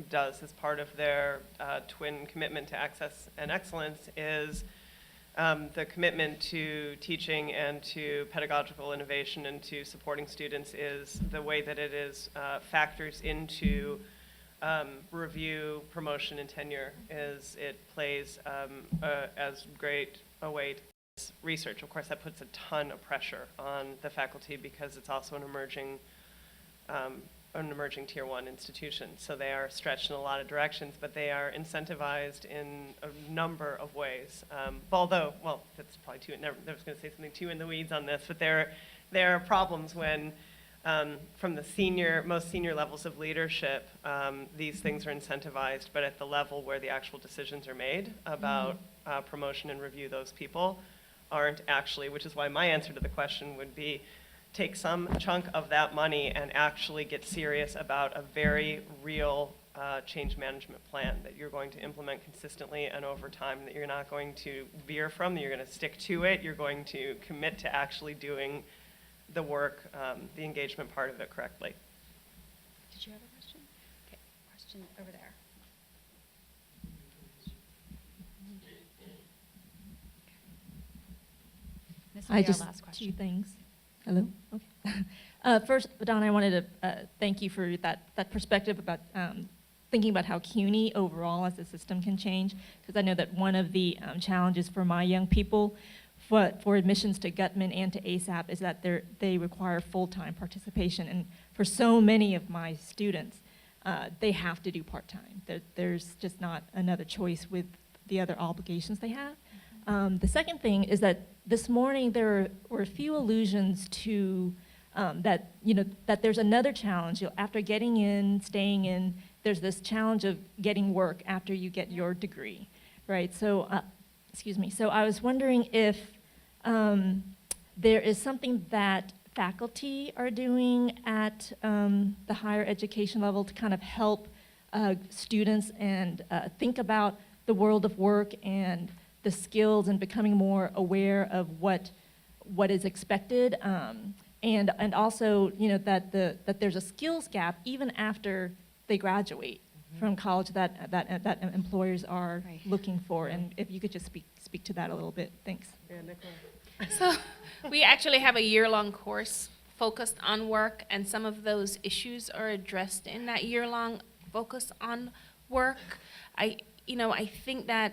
does as part of their twin commitment to access and excellence is the commitment to teaching and to pedagogical innovation and to supporting students is the way that it is factors into review, promotion, and tenure is it plays as great a weight as research. Of course, that puts a ton of pressure on the faculty because it's also an emerging tier 1 institution. So they are stretched in a lot of directions, but they are incentivized in a number of ways. Although, that's probably I was going to say something too in the weeds on this, but there are problems when From the most senior levels of leadership, these things are incentivized, but at the level where the actual decisions are made about promotion and review, those people aren't actually, which is why my answer to the question would be, take some chunk of that money and actually get serious about a very real change management plan that you're going to implement consistently and over time, that you're not going to veer from, that you're going to stick to it, you're going to commit to actually doing the work, the engagement part of it correctly. Did you have a question? Okay, question over there. This will be our last question. Two things. Hello? Okay. First, Donna, I wanted to thank you for that perspective about thinking about how CUNY overall as a system can change, because I know that one of the challenges for my young people for admissions to Gutman and to ASAP is that they require full-time participation, and for so many of my students, they have to do part-time. There's just not another choice with the other obligations they have. The second thing is that this morning there were a few allusions to that there's another challenge. After getting in, staying in, there's this challenge of getting work after you get your degree, right? So, excuse me. So I was wondering if there is something that faculty are doing at the higher education level to kind of help students and think about the world of work and the skills and becoming more aware of what is expected, and also that there's a skills gap even after they graduate from college that employers are looking for, and if you could just speak to that a little bit. Thanks. Yeah, Nicola. So we actually have a year-long course focused on work, and some of those issues are addressed in that year-long focus on work. I think that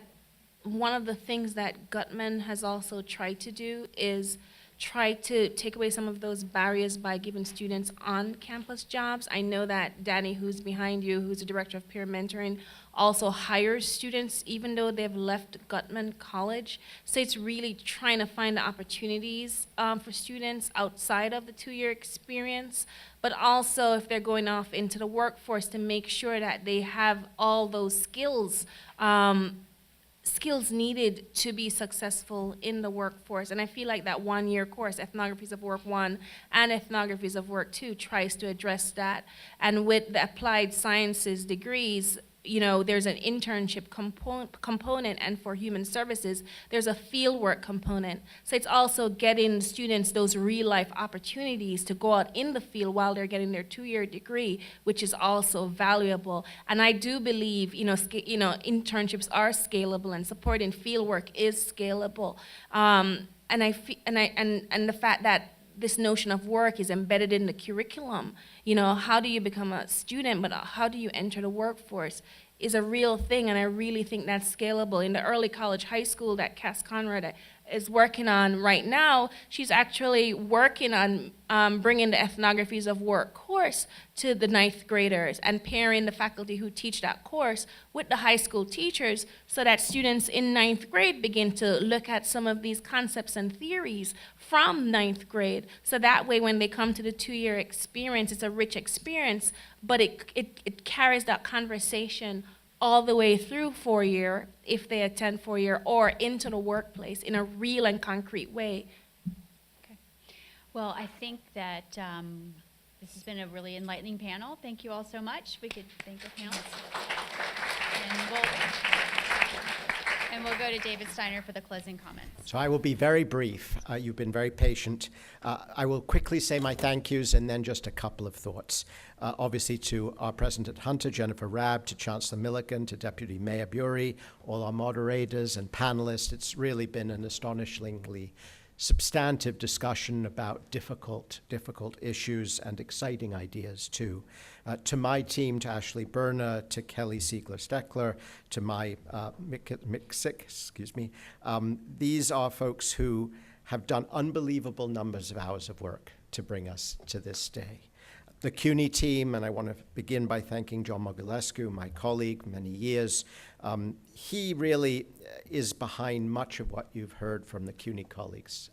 one of the things that Gutman has also tried to do is try to take away some of those barriers by giving students on-campus jobs. I know that Danny, who's behind you, who's the director of peer mentoring, also hires students even though they've left Gutman College. So it's really trying to find the opportunities for students outside of the two-year experience, but also if they're going off into the workforce to make sure that they have all those skills needed to be successful in the workforce. And I feel like that one-year course, Ethnographies of Work 1 and Ethnographies of Work 2, tries to address that. And with the applied sciences degrees, there's an internship component, and for human services, there's a fieldwork component. So it's also getting students those real-life opportunities to go out in the field while they're getting their two-year degree, which is also valuable. And I do believe, internships are scalable, and supporting fieldwork is scalable. And the fact that this notion of work is embedded in the curriculum. How do you become a student, but how do you enter the workforce is a real thing, and I really think that's scalable. In the early college high school that Cass Conrad is working on right now, she's actually working on bringing the Ethnographies of Work course to the 9th graders and pairing the faculty who teach that course with the high school teachers so that students in 9th grade begin to look at some of these concepts and theories from 9th grade. So that way when they come to the two-year experience, it's a rich experience, but it carries that conversation all the way through 4-year, if they attend 4-year, or into the workplace in a real and concrete way. Okay. Well, I think that this has been a really enlightening panel. Thank you all so much. We could thank the panelists. And we'll go to David Steiner for the closing comments. So I will be very brief. You've been very patient. I will quickly say my thank yous and then just a couple of thoughts. Obviously to our President Hunter, Jennifer Rabb, to Chancellor Milliken, to Deputy Mayor Bury, all our moderators and panelists. It's really been an astonishingly substantive discussion about difficult issues and exciting ideas too. To my team, to Ashley Berner, to Kelly Siegler-Steckler, to my Mick, these are folks who have done unbelievable numbers of hours of work to bring us to this day. The CUNY team, and I want to begin by thanking John Mogilescu, my colleague, many years. He really is behind much of what you've heard from the CUNY colleagues.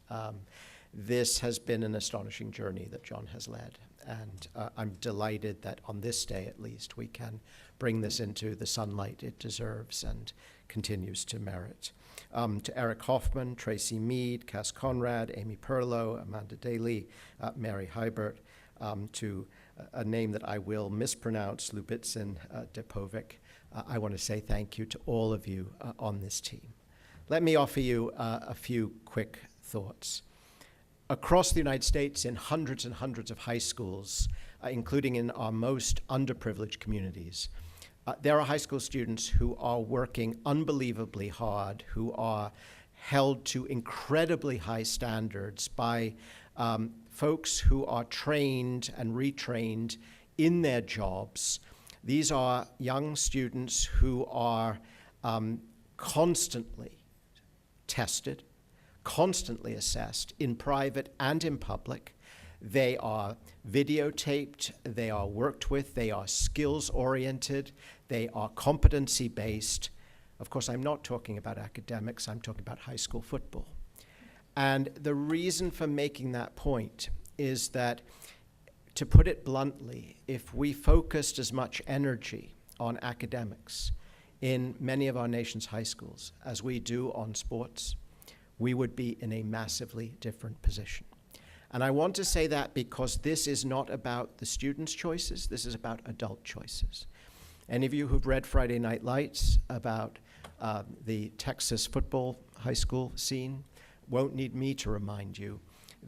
This has been an astonishing journey that John has led, and I'm delighted that on this day at least we can bring this into the sunlight it deserves and continues to merit. To Eric Hoffman, Tracy Mead, Cass Conrad, Amy Perlow, Amanda Daly, Mary Hybert, to a name that I will mispronounce, Lubitsin Depovic, I want to say thank you to all of you on this team. Let me offer you a few quick thoughts. Across the United States, in hundreds and hundreds of high schools, including in our most underprivileged communities, there are high school students who are working unbelievably hard, who are held to incredibly high standards by folks who are trained and retrained in their jobs. These are young students who are constantly tested, constantly assessed in private and in public. They are videotaped, they are worked with, they are skills-oriented, they are competency-based. Of course, I'm not talking about academics, I'm talking about high school football. And the reason for making that point is that, to put it bluntly, if we focused as much energy on academics in many of our nation's high schools as we do on sports, we would be in a massively different position. And I want to say that because this is not about the students' choices, this is about adult choices. Any of you who've read Friday Night Lights about the Texas football high school scene won't need me to remind you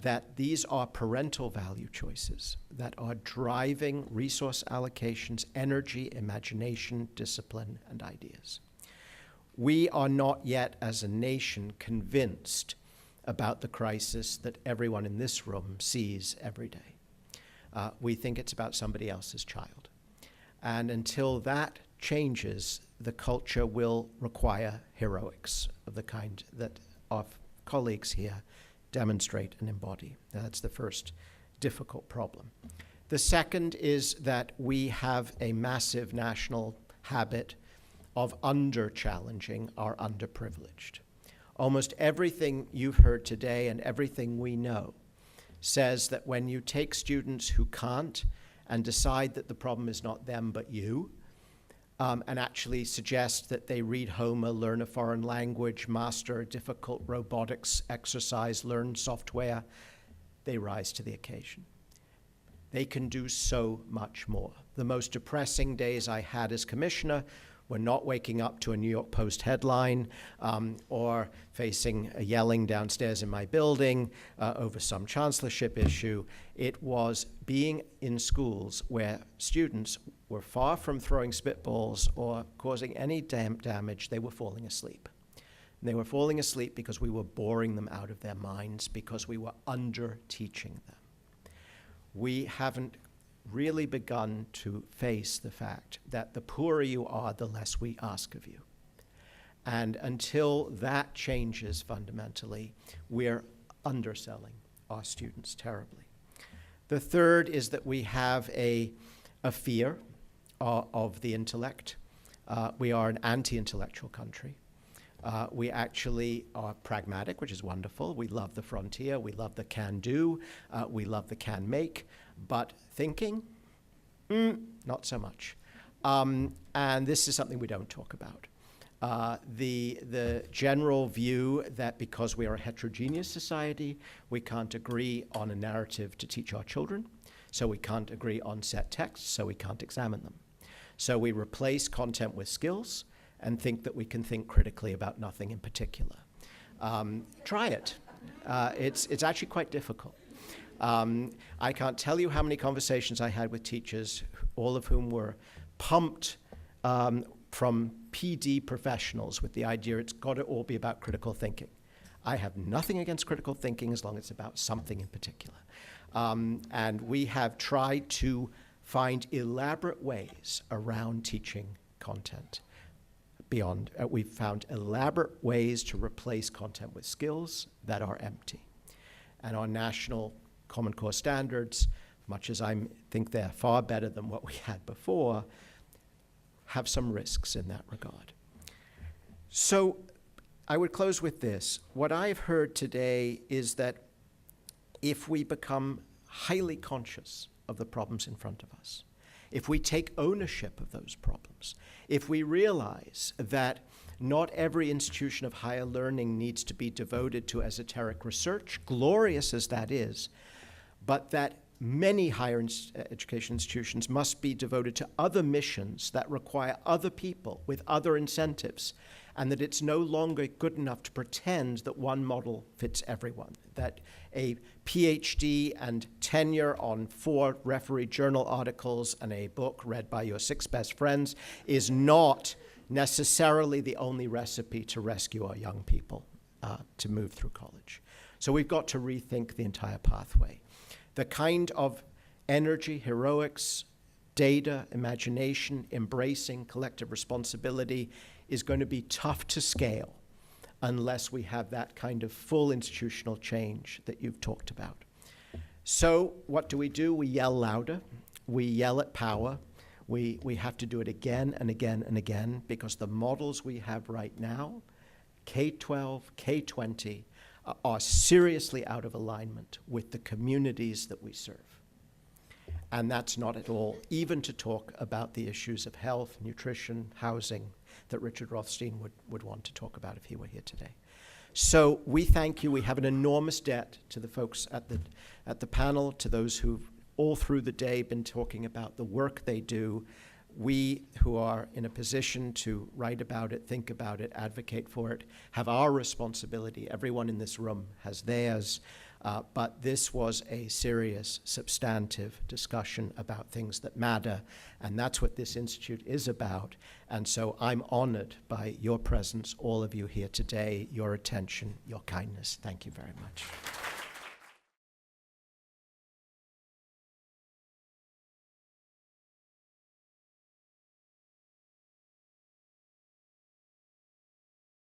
that these are parental value choices that are driving resource allocations, energy, imagination, discipline, and ideas. We are not yet, as a nation, convinced about the crisis that everyone in this room sees every day. We think it's about somebody else's child. And until that changes, the culture will require heroics of the kind that our colleagues here demonstrate and embody. That's the first difficult problem. The second is that we have a massive national habit of under-challenging our underprivileged. Almost everything you've heard today and everything we know says that when you take students who can't and decide that the problem is not them but you, and actually suggest that they read Homer, learn a foreign language, master a difficult robotics exercise, learn software, they rise to the occasion. They can do so much more. The most depressing days I had as commissioner were not waking up to a New York Post headline or facing a yelling downstairs in my building over some chancellorship issue. It was being in schools where students were far from throwing spitballs or causing any damage. They were falling asleep. And they were falling asleep because we were boring them out of their minds, because we were under-teaching them. We haven't really begun to face the fact that the poorer you are, the less we ask of you. And until that changes fundamentally, we're underselling our students terribly. The third is that we have a fear of the intellect. We are an anti-intellectual country. We actually are pragmatic, which is wonderful. We love the frontier. We love the can-do. We love the can-make. But thinking, not so much. And this is something we don't talk about. The general view that because we are a heterogeneous society, we can't agree on a narrative to teach our children, so we can't agree on set texts, so we can't examine them. So we replace content with skills and think that we can think critically about nothing in particular. Try it. It's actually quite difficult. I can't tell you how many conversations I had with teachers, all of whom were pumped from PD professionals with the idea it's got to all be about critical thinking. I have nothing against critical thinking as long as it's about something in particular. And we have tried to find elaborate ways around teaching content. We've found elaborate ways to replace content with skills that are empty. And our national Common Core standards, much as I think they're far better than what we had before, have some risks in that regard. So I would close with this. What I've heard today is that if we become highly conscious of the problems in front of us, if we take ownership of those problems, if we realize that not every institution of higher learning needs to be devoted to esoteric research, glorious as that is, but that many higher education institutions must be devoted to other missions that require other people with other incentives, and that it's no longer good enough to pretend that one model fits everyone, that a PhD and tenure on 4 referee journal articles and a book read by your 6 best friends is not necessarily the only recipe to rescue our young people to move through college. So we've got to rethink the entire pathway. The kind of energy, heroics, data, imagination, embracing collective responsibility is going to be tough to scale unless we have that kind of full institutional change that you've talked about. So what do? We yell louder. We yell at power. We have to do it again and again and again, because the models we have right now, K-12, K-20, are seriously out of alignment with the communities that we serve. And that's not at all even to talk about the issues of health, nutrition, housing that Richard Rothstein would want to talk about if he were here today. So we thank you. We have an enormous debt to the folks at the panel, to those who've all through the day been talking about the work they do. We who are in a position to write about it, think about it, advocate for it, have our responsibility. Everyone in this room has theirs. But this was a serious, substantive discussion about things that matter, and that's what this institute is about. And so I'm honored by your presence, all of you here today, your attention, your kindness. Thank you very much.